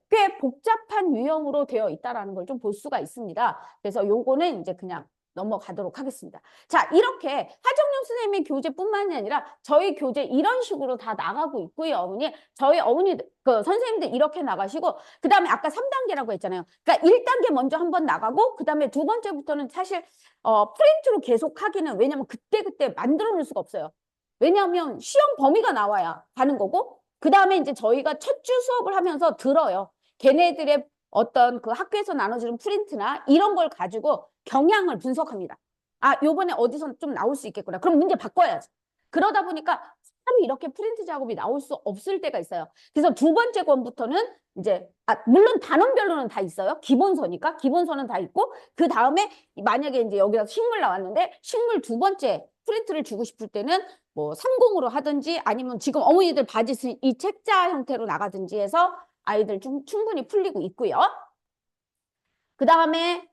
꽤 복잡한 유형으로 되어 있다라는 걸 좀 볼 수가 있습니다. 그래서 요거는 이제 그냥 넘어가도록 하겠습니다. 자, 이렇게 하정용 선생님의 교재뿐만이 아니라 저희 교재 이런 식으로 다 나가고 있고요, 어머니. 저희 어머니들, 그 선생님들 이렇게 나가시고 그 다음에 아까 3단계라고 했잖아요. 그러니까 1단계 먼저 한번 나가고 그 다음에 두 번째부터는 사실 프린트로 계속 하기는 왜냐면 그때그때 만들어 놓을 수가 없어요. 왜냐하면 시험 범위가 나와야 가는 거고 그 다음에 이제 저희가 첫 주 수업을 하면서 들어요. 걔네들의 어떤 그 학교에서 나눠주는 프린트나 이런 걸 가지고 경향을 분석합니다. 요번에 어디서 좀 나올 수 있겠구나. 그럼 문제 바꿔야지. 그러다 보니까 사람이 이렇게 프린트 작업이 나올 수 없을 때가 있어요. 그래서 두 번째 권부터는 이제 물론 단원별로는 다 있어요. 기본서니까 기본서는 다 있고 그 다음에 만약에 이제 여기서 식물 나왔는데 식물 두 번째 프린트를 주고 싶을 때는 뭐 30으로 하든지 아니면 지금 어머니들 봐주신 이 책자 형태로 나가든지 해서 아이들 충분히 풀리고 있고요. 그 다음에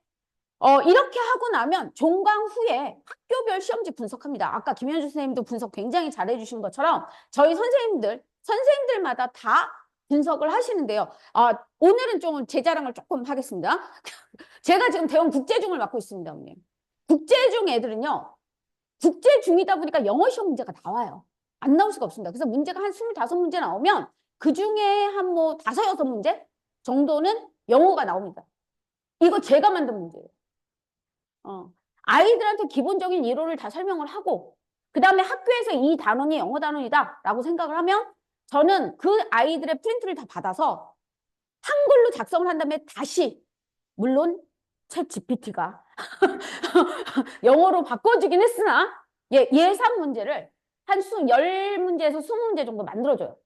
이렇게 하고 나면 종강 후에 학교별 시험지 분석합니다. 아까 김현주 선생님도 분석 굉장히 잘해주신 것처럼 저희 선생님들마다 다 분석을 하시는데요. 오늘은 좀 제 자랑을 조금 하겠습니다. 제가 지금 대원 국제중을 맡고 있습니다, 어머님. 국제중 애들은요. 국제 중이다 보니까 영어 시험 문제가 나와요. 안 나올 수가 없습니다. 그래서 문제가 한 25문제 나오면 그 중에 한 뭐 5, 6문제 정도는 영어가 나옵니다. 이거 제가 만든 문제예요. 아이들한테 기본적인 이론을 다 설명을 하고 그 다음에 학교에서 이 단원이 영어 단원이다 라고 생각을 하면 저는 그 아이들의 프린트를 다 받아서 한글로 작성을 한 다음에 다시 물론 챗 GPT가 영어로 바꿔주긴 했으나 예상 문제를 한 10문제에서 20문제 정도 만들어줘요.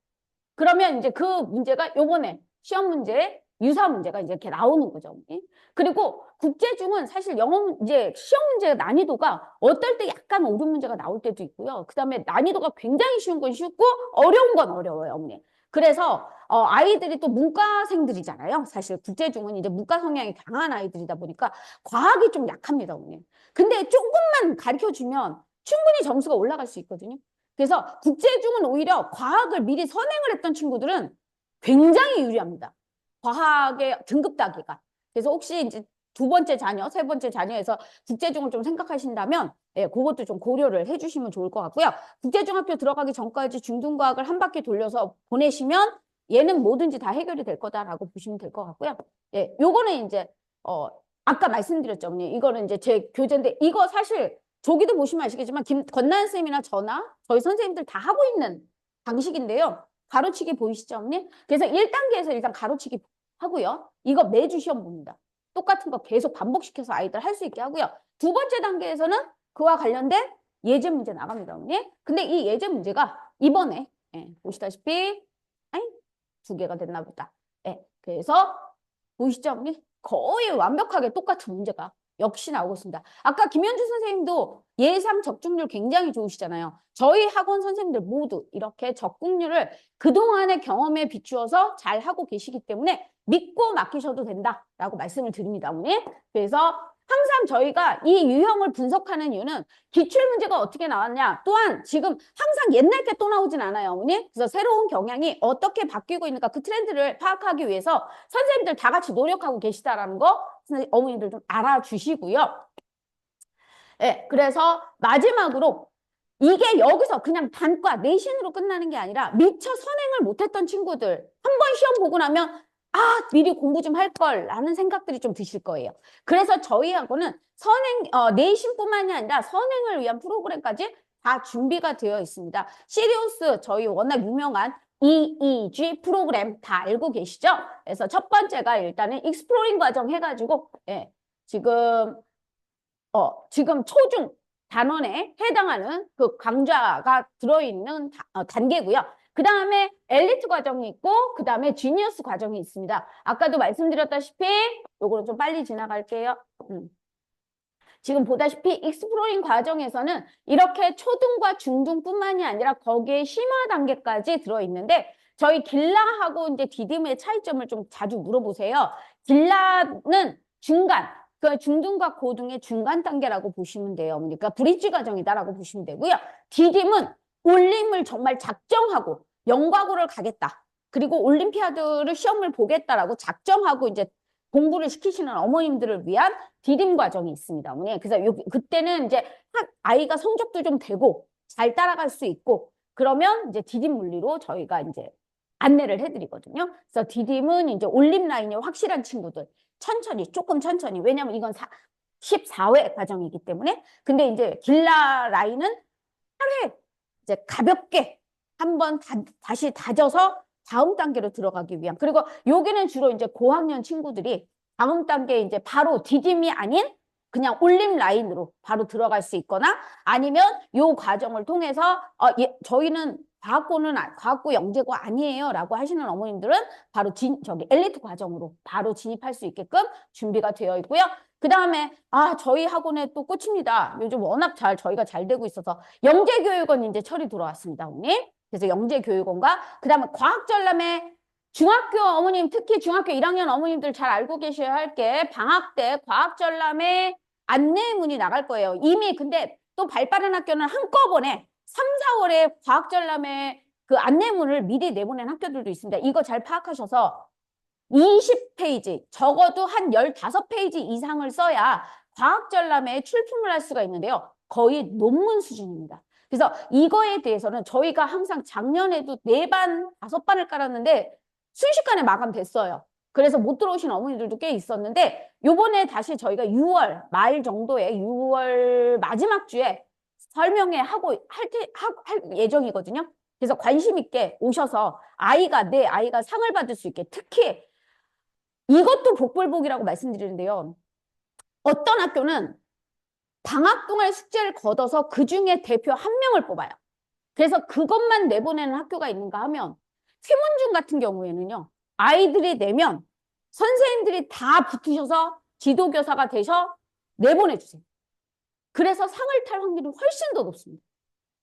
그러면 이제 그 문제가 요번에 시험 문제 유사 문제가 이제 이렇게 나오는 거죠. 그리고 국제중은 사실 영어 이제 시험 문제 난이도가 어떨 때 약간 어려운 문제가 나올 때도 있고요. 그다음에 난이도가 굉장히 쉬운 건 쉽고 어려운 건 어려워요, 어머니. 그래서 아이들이 또 문과생들이잖아요. 사실 국제중은 이제 문과 성향이 강한 아이들이다 보니까 과학이 좀 약합니다, 어머니. 근데 조금만 가르쳐 주면 충분히 점수가 올라갈 수 있거든요. 그래서 국제중은 오히려 과학을 미리 선행을 했던 친구들은 굉장히 유리합니다. 과학의 등급 따기가. 그래서 혹시 이제 2번째 자녀, 3번째 자녀에서 국제중을 좀 생각하신다면 그것도 좀 고려를 해주시면 좋을 것 같고요. 국제중학교 들어가기 전까지 중등과학을 한 바퀴 돌려서 보내시면 얘는 뭐든지 다 해결이 될 거다라고 보시면 될 것 같고요. 요거는 이제 아까 말씀드렸죠, 어머니. 이거는 이제 제 교재인데 이거 사실 저기도 보시면 아시겠지만 권나연 선생님이나 저나 저희 선생님들 다 하고 있는 방식인데요. 가로치기 보이시죠, 어머니? 그래서 1단계에서 일단 가로치기 하고요. 이거 매주 시험 봅니다. 똑같은 거 계속 반복시켜서 아이들 할 수 있게 하고요. 2번째 단계에서는 그와 관련된 예제 문제 나갑니다, 어머니. 근데 이 예제 문제가 이번에 보시다시피 2개가 됐나 보다. 그래서 보이시죠, 어머니? 거의 완벽하게 똑같은 문제가 역시 나오고 있습니다. 아까 김현주 선생님도 예상 적중률 굉장히 좋으시잖아요. 저희 학원 선생님들 모두 이렇게 적중률을 그동안의 경험에 비추어서 잘 하고 계시기 때문에 믿고 맡기셔도 된다라고 말씀을 드립니다, 어머니. 그래서 항상 저희가 이 유형을 분석하는 이유는 기출문제가 어떻게 나왔냐, 또한 지금 항상 옛날 게 또 나오진 않아요, 어머니. 그래서 새로운 경향이 어떻게 바뀌고 있는가 그 트렌드를 파악하기 위해서 선생님들 다 같이 노력하고 계시다라는 거 어머니들 좀 알아주시고요. 그래서 마지막으로 이게 여기서 그냥 단과 내신으로 끝나는 게 아니라 미처 선행을 못했던 친구들 한 번 시험 보고 나면 미리 공부 좀 할 걸 라는 생각들이 좀 드실 거예요. 그래서 저희하고는 내신뿐만이 아니라 선행을 위한 프로그램까지 다 준비가 되어 있습니다. 시리우스 저희 워낙 유명한 EEG 프로그램 다 알고 계시죠? 그래서 첫 번째가 일단은 익스플로링 과정 해가지고 지금 초중 단원에 해당하는 그 강좌가 들어있는 단계고요. 그 다음에 엘리트 과정이 있고 그 다음에 지니어스 과정이 있습니다. 아까도 말씀드렸다시피 요거는 좀 빨리 지나갈게요. 지금 보다시피 익스플로링 과정에서는 이렇게 초등과 중등뿐만이 아니라 거기에 심화 단계까지 들어있는데 저희 길라하고 이제 디딤의 차이점을 좀 자주 물어보세요. 길라는 중간, 그 중등과 고등의 중간 단계라고 보시면 돼요. 그러니까 브릿지 과정이다라고 보시면 되고요. 디딤은 올림을 정말 작정하고 영과고를 가겠다. 그리고 올림피아드를 시험을 보겠다라고 작정하고 이제 공부를 시키시는 어머님들을 위한 디딤 과정이 있습니다, 어머니. 그래서 그때는 이제 아이가 성적도 좀 되고 잘 따라갈 수 있고 그러면 이제 디딤 물리로 저희가 이제 안내를 해드리거든요. 그래서 디딤은 이제 올림 라인이 확실한 친구들 조금 천천히. 왜냐면 이건 14회 과정이기 때문에. 근데 이제 길라 라인은 8회 이제 가볍게 한번 다시 다져서 다음 단계로 들어가기 위한. 그리고 여기는 주로 이제 고학년 친구들이 다음 단계에 이제 바로 디딤이 아닌 그냥 올림 라인으로 바로 들어갈 수 있거나 아니면 요 과정을 통해서 저희는 과학고 영재고 아니에요 라고 하시는 어머님들은 바로 엘리트 과정으로 바로 진입할 수 있게끔 준비가 되어 있고요. 그 다음에 저희 학원에 또 꽂힙니다. 요즘 워낙 저희가 잘 되고 있어서 영재교육원 이제 철이 들어왔습니다, 어머님. 그래서 영재교육원과 그 다음에 과학전람회 중학교 어머님, 특히 중학교 1학년 어머님들 잘 알고 계셔야 할 게 방학 때 과학전람회 안내문이 나갈 거예요. 이미 근데 또 발빠른 학교는 한꺼번에 3, 4월에 과학전람회 그 안내문을 미리 내보낸 학교들도 있습니다. 이거 잘 파악하셔서 20페이지, 적어도 한 15페이지 이상을 써야 과학전람회에 출품을 할 수가 있는데요. 거의 논문 수준입니다. 그래서 이거에 대해서는 저희가 항상 작년에도 4반, 5반을 깔았는데 순식간에 마감됐어요. 그래서 못 들어오신 어머니들도 꽤 있었는데 요번에 다시 저희가 6월 말 정도에 6월 마지막 주에 설명회 할 예정이거든요. 그래서 관심 있게 오셔서 내 아이가 상을 받을 수 있게, 특히 이것도 복불복이라고 말씀드리는데요. 어떤 학교는 방학 동안 숙제를 걷어서 그중에 대표 1명을 뽑아요. 그래서 그것만 내보내는 학교가 있는가 하면 세문중 같은 경우에는요. 아이들이 내면 선생님들이 다 붙으셔서 지도교사가 되셔 내보내주세요. 그래서 상을 탈 확률이 훨씬 더 높습니다.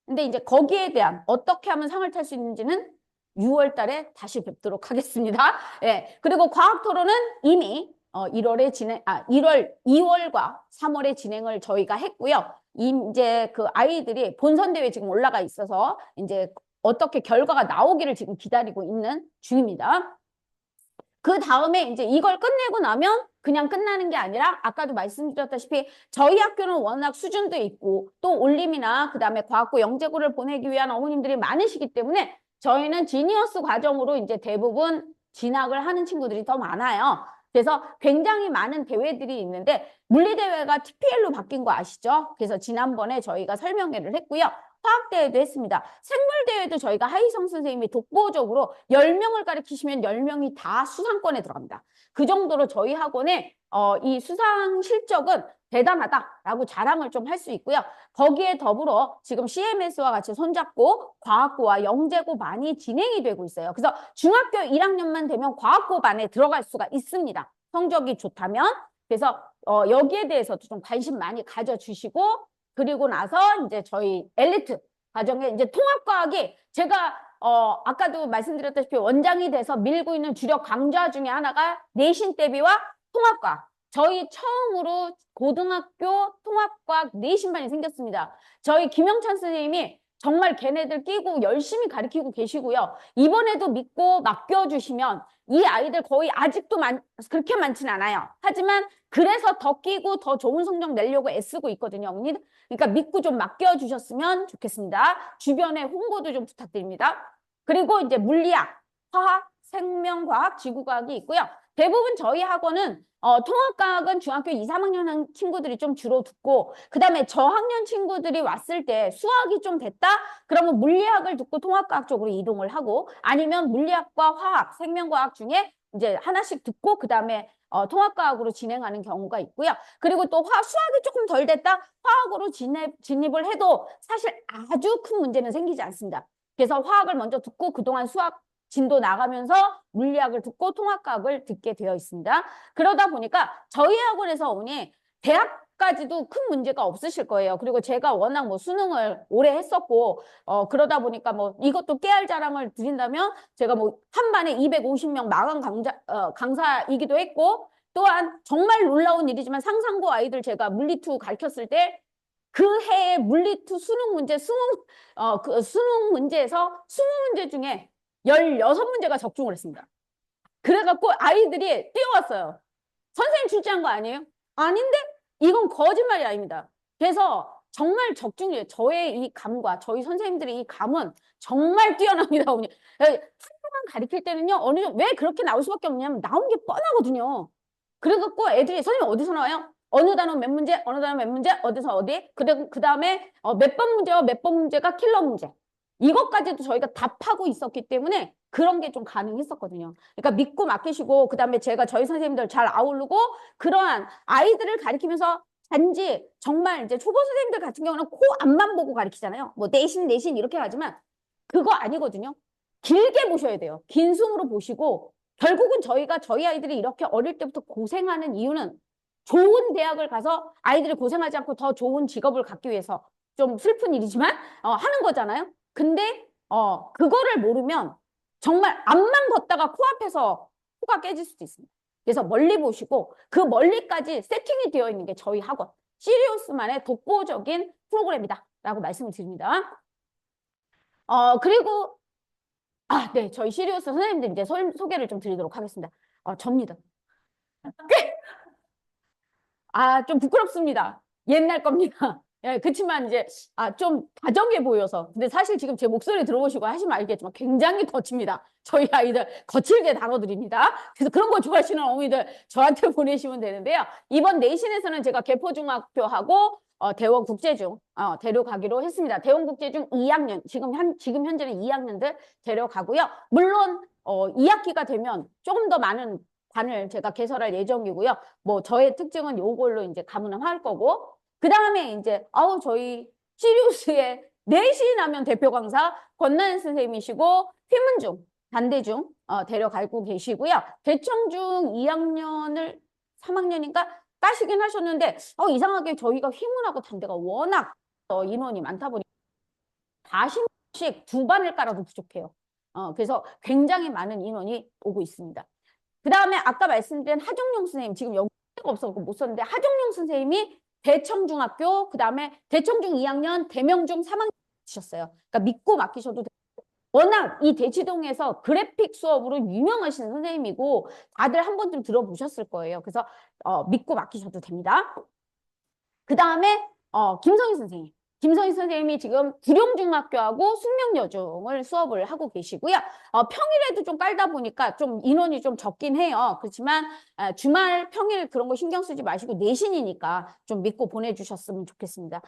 근데 이제 거기에 대한 어떻게 하면 상을 탈 수 있는지는 6월 달에 다시 뵙도록 하겠습니다. 예. 그리고 과학 토론은 이미 2월과 3월에 진행을 저희가 했고요. 이제 그 아이들이 본선 대회 지금 올라가 있어서 이제 어떻게 결과가 나오기를 지금 기다리고 있는 중입니다. 그 다음에 이제 이걸 끝내고 나면 그냥 끝나는 게 아니라 아까도 말씀드렸다시피 저희 학교는 워낙 수준도 있고 또 올림이나 그다음에 과학고 영재고를 보내기 위한 어머님들이 많으시기 때문에 저희는 지니어스 과정으로 이제 대부분 진학을 하는 친구들이 더 많아요. 그래서 굉장히 많은 대회들이 있는데 물리대회가 TPL로 바뀐 거 아시죠? 그래서 지난번에 저희가 설명회를 했고요. 화학대회도 했습니다. 생물대회도 저희가 하희성 선생님이 독보적으로 10명을 가르치시면 10명이 다 수상권에 들어갑니다. 그 정도로 저희 학원의 이 수상 실적은 대단하다라고 자랑을 좀 할 수 있고요. 거기에 더불어 지금 CMS와 같이 손잡고 과학고와 영재고 많이 진행이 되고 있어요. 그래서 중학교 1학년만 되면 과학고 반에 들어갈 수가 있습니다. 성적이 좋다면. 그래서 여기에 대해서도 좀 관심 많이 가져주시고 그리고 나서 이제 저희 엘리트 과정에 이제 통합과학이 제가 아까도 말씀드렸다시피 원장이 돼서 밀고 있는 주력 강좌 중에 하나가 내신 대비와 통합과학. 저희 처음으로 고등학교 통합과학 내신반이 생겼습니다. 저희 김영찬 선생님이 정말 걔네들 끼고 열심히 가르치고 계시고요. 이번에도 믿고 맡겨주시면 이 아이들 거의 아직도 그렇게 많진 않아요. 하지만 그래서 더 끼고 더 좋은 성적 내려고 애쓰고 있거든요, 어머니. 그러니까 믿고 좀 맡겨주셨으면 좋겠습니다. 주변에 홍보도 좀 부탁드립니다. 그리고 이제 물리학, 화학, 생명과학, 지구과학이 있고요. 대부분 저희 학원은 통합과학은 중학교 2, 3학년 친구들이 좀 주로 듣고 그다음에 저학년 친구들이 왔을 때 수학이 좀 됐다? 그러면 물리학을 듣고 통합과학 쪽으로 이동을 하고 아니면 물리학과 화학, 생명과학 중에 이제 하나씩 듣고 그다음에 통합과학으로 진행하는 경우가 있고요. 그리고 또 수학이 조금 덜 됐다? 화학으로 진입을 해도 사실 아주 큰 문제는 생기지 않습니다. 그래서 화학을 먼저 듣고 그동안 수학 진도 나가면서 물리학을 듣고 통합과학을 듣게 되어 있습니다. 그러다 보니까 저희 학원에서 어머니 대학까지도 큰 문제가 없으실 거예요. 그리고 제가 워낙 뭐 수능을 오래 했었고 그러다 보니까 뭐 이것도 깨알 자랑을 드린다면 제가 뭐 한 반에 250명 마감 강사이기도 했고 또한 정말 놀라운 일이지만 상상고 아이들 제가 물리2 가르쳤을 때 그 해의 물리2 수능 문제 그 수능 문제에서 20문제 중에 16문제가 적중을 했습니다. 그래갖고 아이들이 뛰어왔어요. 선생님 출제한 거 아니에요? 아닌데? 이건 거짓말이 아닙니다. 그래서 정말 적중률, 저의 이 감과 저희 선생님들의 이 감은 정말 뛰어납니다. 한 동안 가르칠 때는요, 왜 그렇게 나올 수밖에 없냐면 나온 게 뻔하거든요. 그래갖고 애들이 선생님 어디서 나와요? 어느 단어 몇 문제, 어느 단어 몇 문제, 어디서 어디? 그 다음에 몇 번 문제와 몇 번 문제가 킬러 문제. 이것까지도 저희가 답하고 있었기 때문에 그런 게 좀 가능했었거든요. 그러니까 믿고 맡기시고 그다음에 제가 저희 선생님들 잘 아우르고 그러한 아이들을 가르치면서 단지 정말 이제 초보 선생님들 같은 경우는 코 앞만 보고 가르치잖아요. 뭐 내신 이렇게 하지만 그거 아니거든요. 길게 보셔야 돼요. 긴 숨으로 보시고 결국은 저희 아이들이 이렇게 어릴 때부터 고생하는 이유는 좋은 대학을 가서 아이들이 고생하지 않고 더 좋은 직업을 갖기 위해서 좀 슬픈 일이지만 하는 거잖아요. 근데 그거를 모르면 정말 앞만 걷다가 코앞에서 코가 깨질 수도 있습니다. 그래서 멀리 보시고 그 멀리까지 세팅이 되어 있는 게 저희 학원 시리우스만의 독보적인 프로그램이다 라고 말씀을 드립니다. 그리고 네, 저희 시리우스 선생님들 이제 소개를 좀 드리도록 하겠습니다. 접니다. 좀 부끄럽습니다. 옛날 겁니다. 예, 그렇지만 이제 좀 다정해 보여서. 근데 사실 지금 제 목소리 들어보시고 하시면 알겠지만 굉장히 거칩니다. 저희 아이들 거칠게 다뤄드립니다. 그래서 그런 거 좋아하시는 어머니들 저한테 보내시면 되는데요. 이번 내신에서는 제가 개포중학교하고 대원국제중 데려가기로 했습니다. 대원국제중 2학년 지금 현재는 2학년들 데려가고요. 물론 2학기가 되면 조금 더 많은 반을 제가 개설할 예정이고요. 뭐 저의 특징은 요걸로 이제 가문화할 거고. 그 다음에 이제 저희 시리우스의 내신하면 대표 강사 권나연 선생님이시고 휘문중, 단대중 데려가고 계시고요. 대청중 2학년을 3학년인가 따시긴 하셨는데 이상하게 저희가 휘문하고 단대가 워낙 인원이 많다 보니 40명씩 두 반을 깔아도 부족해요. 그래서 굉장히 많은 인원이 오고 있습니다. 그 다음에 아까 말씀드린 하종용 선생님, 지금 여기가 없어서 못 썼는데 하종용 선생님이 대청중학교, 그 다음에 대청중 2학년, 대명중 3학년 주셨어요. 그러니까 믿고 맡기셔도 돼요. 워낙 이 대치동에서 그래픽 수업으로 유명하신 선생님이고 다들 한 번쯤 들어보셨을 거예요. 그래서 믿고 맡기셔도 됩니다. 그 다음에 김성희 선생님. 김성희 선생님이 지금 구룡중학교하고 숙명여중을 수업을 하고 계시고요. 평일에도 좀 깔다 보니까 좀 인원이 좀 적긴 해요. 그렇지만 주말 평일 그런 거 신경 쓰지 마시고 내신이니까 좀 믿고 보내주셨으면 좋겠습니다.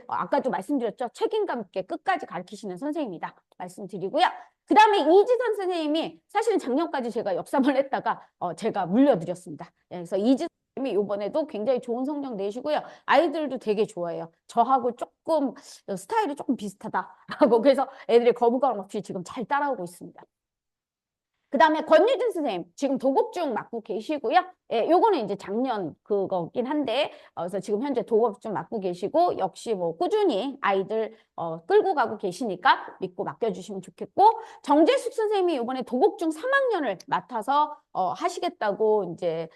아까도 말씀드렸죠. 책임감 있게 끝까지 가르치시는 선생님이다 말씀드리고요. 그 다음에 이지선 선생님이 사실은 작년까지 제가 역삼을 했다가 제가 물려드렸습니다. 그래서 이지선 선생님이 이번에도 굉장히 좋은 성적 내시고요. 아이들도 되게 좋아해요. 저하고 조금 스타일이 조금 비슷하다라고 그래서 애들이 거부감 없이 지금 잘 따라오고 있습니다. 그 다음에 권유진 선생님 지금 도곡중 맡고 계시고요. 예, 요거는 이제 작년 그거긴 한데 그래서 지금 현재 도곡중 맡고 계시고 역시 뭐 꾸준히 아이들 끌고 가고 계시니까 믿고 맡겨주시면 좋겠고 정재숙 선생님이 이번에 도곡중 3학년을 맡아서 하시겠다고 이제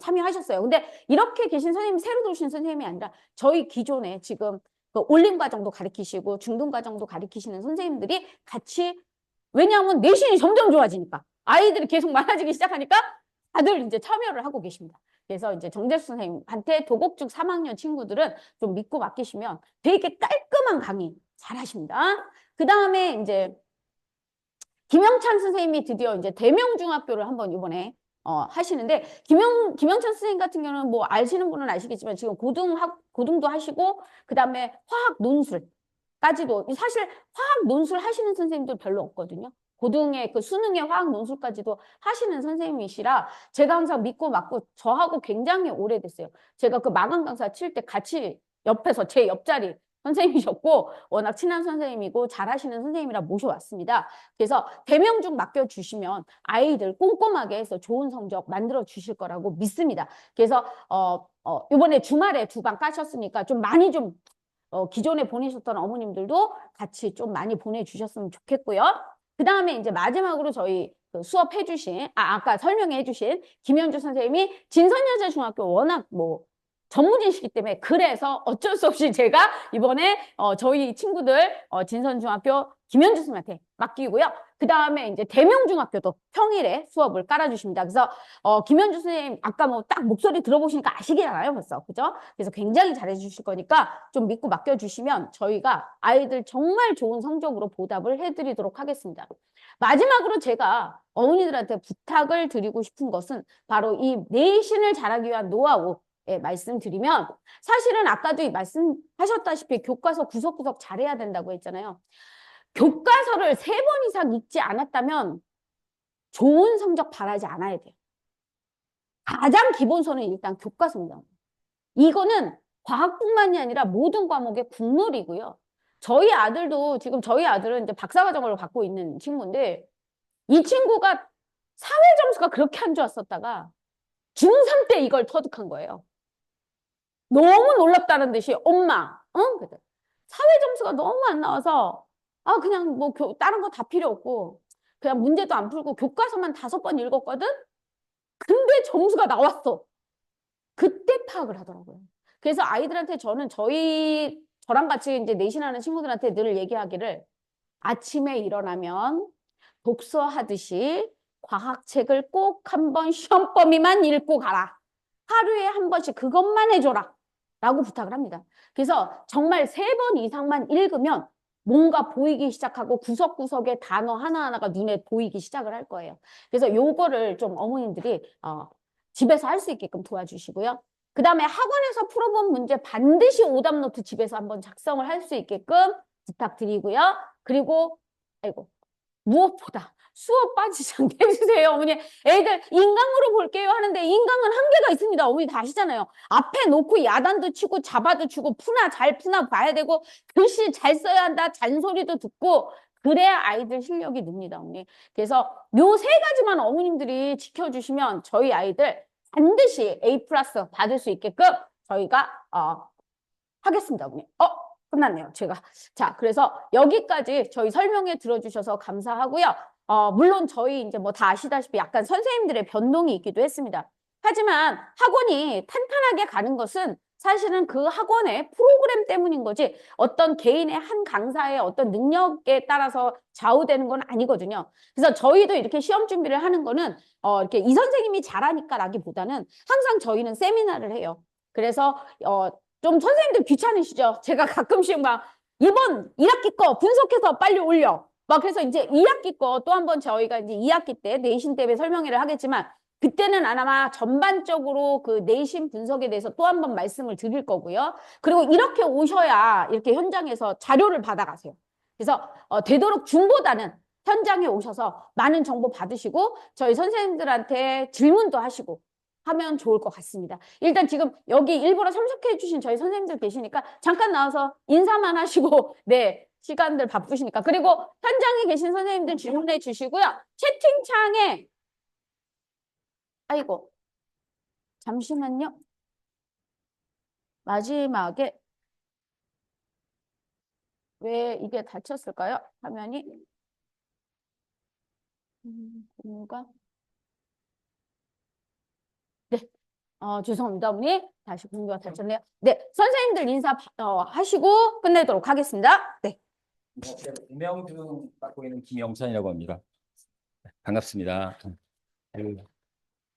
참여하셨어요. 근데 이렇게 계신 선생님이 새로 들어오신 선생님이 아니라 저희 기존에 지금 그 올림 과정도 가르치시고 중등 과정도 가르치시는 선생님들이 같이 왜냐하면 내신이 점점 좋아지니까 아이들이 계속 많아지기 시작하니까 다들 이제 참여를 하고 계십니다. 그래서 이제 정재수 선생님한테 도곡중 3학년 친구들은 좀 믿고 맡기시면 되게 깔끔한 강의 잘 하십니다. 그 다음에 이제 김영찬 선생님이 드디어 이제 대명중학교를 한번 이번에 하시는데 김영찬 선생님 같은 경우는 뭐 아시는 분은 아시겠지만 지금 고등도 하시고 그 다음에 화학 논술까지도 사실 화학 논술 하시는 선생님들 별로 없거든요. 고등의 그 수능의 화학 논술까지도 하시는 선생님이시라 제가 항상 믿고 맡고 저하고 굉장히 오래됐어요. 제가 그 마감 강사 칠 때 같이 옆에서 제 옆자리 선생님이셨고 워낙 친한 선생님이고 잘하시는 선생님이라 모셔왔습니다. 그래서 대명중 맡겨주시면 아이들 꼼꼼하게 해서 좋은 성적 만들어 주실 거라고 믿습니다. 그래서 이번에 주말에 2반 까셨으니까 좀 많이 좀 기존에 보내셨던 어머님들도 같이 좀 많이 보내주셨으면 좋겠고요. 그 다음에 이제 마지막으로 저희 그 수업해 주신 아까 설명해 주신 김현주 선생님이 진선여자중학교 워낙 뭐 전문이시기 때문에 그래서 어쩔 수 없이 제가 이번에 저희 친구들 진선중학교 김현주 선생님한테 맡기고요. 그 다음에 이제 대명중학교도 평일에 수업을 깔아주십니다. 그래서 김현주 선생님 아까 뭐 딱 목소리 들어보시니까 아시겠잖아요, 벌써 그죠? 그래서 굉장히 잘해주실 거니까 좀 믿고 맡겨주시면 저희가 아이들 정말 좋은 성적으로 보답을 해드리도록 하겠습니다. 마지막으로 제가 어머니들한테 부탁을 드리고 싶은 것은 바로 이 내신을 잘하기 위한 노하우. 예, 말씀드리면 사실은 아까도 말씀하셨다시피 교과서 구석구석 잘해야 된다고 했잖아요. 교과서를 3번 이상 읽지 않았다면 좋은 성적 바라지 않아야 돼요. 가장 기본서는 일단 교과서입니다. 이거는 과학뿐만이 아니라 모든 과목의 국룰이고요. 저희 아들도 지금 저희 아들은 이제 박사과정을 갖고 있는 친구인데 이 친구가 사회 점수가 그렇게 안 좋았었다가 중3 때 이걸 터득한 거예요. 너무 놀랍다는 듯이 엄마, 사회 점수가 너무 안 나와서 그냥 뭐 다른 거 다 필요 없고 그냥 문제도 안 풀고 교과서만 5번 읽었거든? 근데 점수가 나왔어. 그때 파악을 하더라고요. 그래서 아이들한테 저는 저랑 같이 이제 내신하는 친구들한테 늘 얘기하기를 아침에 일어나면 독서하듯이 과학책을 꼭 1번 시험 범위만 읽고 가라. 하루에 1번씩 그것만 해줘라. 라고 부탁을 합니다. 그래서 정말 3번 이상만 읽으면 뭔가 보이기 시작하고 구석구석의 단어 하나하나가 눈에 보이기 시작을 할 거예요. 그래서 요거를 좀 어머님들이 집에서 할 수 있게끔 도와주시고요. 그 다음에 학원에서 풀어본 문제 반드시 오답노트 집에서 한번 작성을 할 수 있게끔 부탁드리고요. 그리고 아이고 무엇보다 수업 빠지지 않게 해주세요. 어머니 애들 인강으로 볼게요 하는데 인강은 한계가 있습니다. 어머니 다 아시잖아요. 앞에 놓고 야단도 치고 잡아도 치고 잘 푸나 봐야 되고 글씨 잘 써야 한다. 잔소리도 듣고 그래야 아이들 실력이 늡니다. 어머니. 그래서 요 3가지만 어머님들이 지켜주시면 저희 아이들 반드시 A+ 받을 수 있게끔 저희가 하겠습니다. 어머니. 끝났네요. 제가. 자, 그래서 여기까지 저희 설명해 들어주셔서 감사하고요. 물론 저희 이제 뭐 다 아시다시피 약간 선생님들의 변동이 있기도 했습니다. 하지만 학원이 탄탄하게 가는 것은 사실은 그 학원의 프로그램 때문인 거지 어떤 개인의 한 강사의 어떤 능력에 따라서 좌우되는 건 아니거든요. 그래서 저희도 이렇게 시험 준비를 하는 거는 이렇게 이 선생님이 잘하니까라기보다는 항상 저희는 세미나를 해요. 그래서 좀 선생님들 귀찮으시죠? 제가 가끔씩 막 이번 1학기 거 분석해서 빨리 올려. 막 그래서 이제 2학기 거 또 한번 저희가 이제 2학기 때 내신 대회 설명회를 하겠지만 그때는 아마 전반적으로 그 내신 분석에 대해서 또 한번 말씀을 드릴 거고요. 그리고 이렇게 오셔야 이렇게 현장에서 자료를 받아가세요. 그래서 되도록 중보다는 현장에 오셔서 많은 정보 받으시고 저희 선생님들한테 질문도 하시고 하면 좋을 것 같습니다. 일단 지금 여기 일부러 참석해 주신 저희 선생님들 계시니까 잠깐 나와서 인사만 하시고 네 시간들 바쁘시니까 그리고 현장에 계신 선생님들 질문해 주시고요. 채팅창에 아이고 잠시만요. 마지막에 왜 이게 닫혔을까요? 화면이 뭔가 네. 죄송합니다, 어머니. 다시 공유가 닫혔네요. 네, 선생님들 인사 하시고 끝내도록 하겠습니다. 네. 김명중 맡고 있는 김영찬이라고 합니다. 반갑습니다.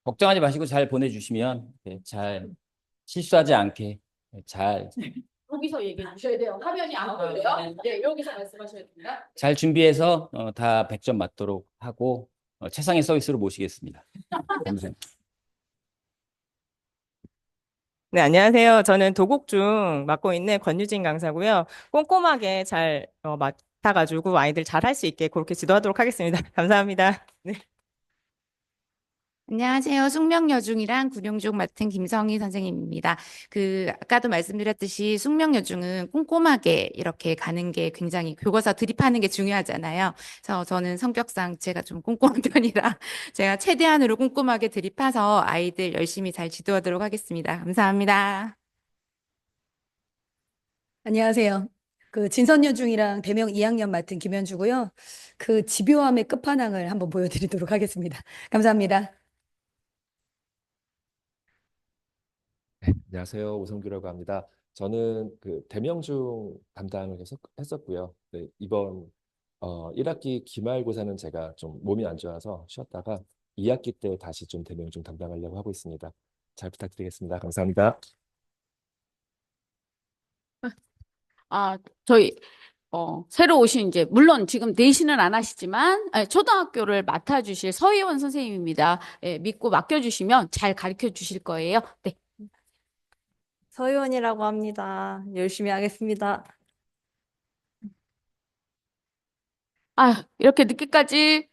걱정하지 마시고 잘 보내주시면 잘 실수하지 않게 잘 여기서 얘기해 주셔야 돼요. 화면이 안 보여요. 네, 여기서 말씀하셔야 됩니다. 잘 준비해서 다 100점 맞도록 하고 최상의 서비스로 모시겠습니다. 감사합니다. 네, 안녕하세요. 저는 도곡중 맡고 있는 권유진 강사고요. 꼼꼼하게 잘 맡아가지고 아이들 잘 할 수 있게 그렇게 지도하도록 하겠습니다. 감사합니다. 네. 안녕하세요. 숙명여중이랑 군용중 맡은 김성희 선생님입니다. 아까도 말씀드렸듯이 숙명여중은 꼼꼼하게 이렇게 가는 게 굉장히 교과서 드립하는 게 중요하잖아요. 그래서 저는 성격상 제가 좀 꼼꼼한 편이라 제가 최대한으로 꼼꼼하게 드립해서 아이들 열심히 잘 지도하도록 하겠습니다. 감사합니다. 안녕하세요. 진선여중이랑 대명 2학년 맡은 김현주고요. 집요함의 끝판왕을 한번 보여드리도록 하겠습니다. 감사합니다. 네, 안녕하세요. 오성규라고 합니다. 저는 대명중 담당을 했었고요. 네, 이번 1학기 기말고사는 제가 좀 몸이 안 좋아서 쉬었다가 2학기 때 다시 좀 대명중 담당하려고 하고 있습니다. 잘 부탁드리겠습니다. 감사합니다. 저희 새로 오신 이제 물론 지금 내신은 안 하시지만 초등학교를 맡아주실 서희원 선생님입니다. 예, 믿고 맡겨주시면 잘 가르쳐 주실 거예요. 네. 서희원이라고 합니다. 열심히 하겠습니다. 이렇게 늦게까지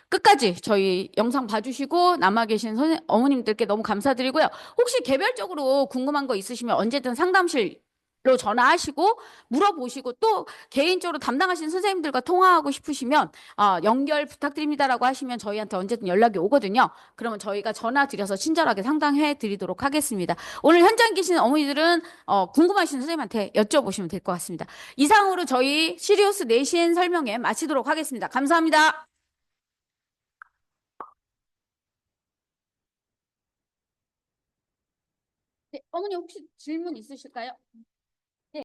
끝까지 저희 영상 봐주시고 남아 계신 어머님들께 너무 감사드리고요. 혹시 개별적으로 궁금한 거 있으시면 언제든 상담실로 전화하시고 물어보시고 또 개인적으로 담당하시는 선생님들과 통화하고 싶으시면 연결 부탁드립니다라고 하시면 저희한테 언제든 연락이 오거든요. 그러면 저희가 전화 드려서 친절하게 상담해 드리도록 하겠습니다. 오늘 현장 계신 어머니들은 궁금하신 선생님한테 여쭤보시면 될 것 같습니다. 이상으로 저희 시리우스 내신 설명회 마치도록 하겠습니다. 감사합니다. 네, 어머니 혹시 질문 있으실까요?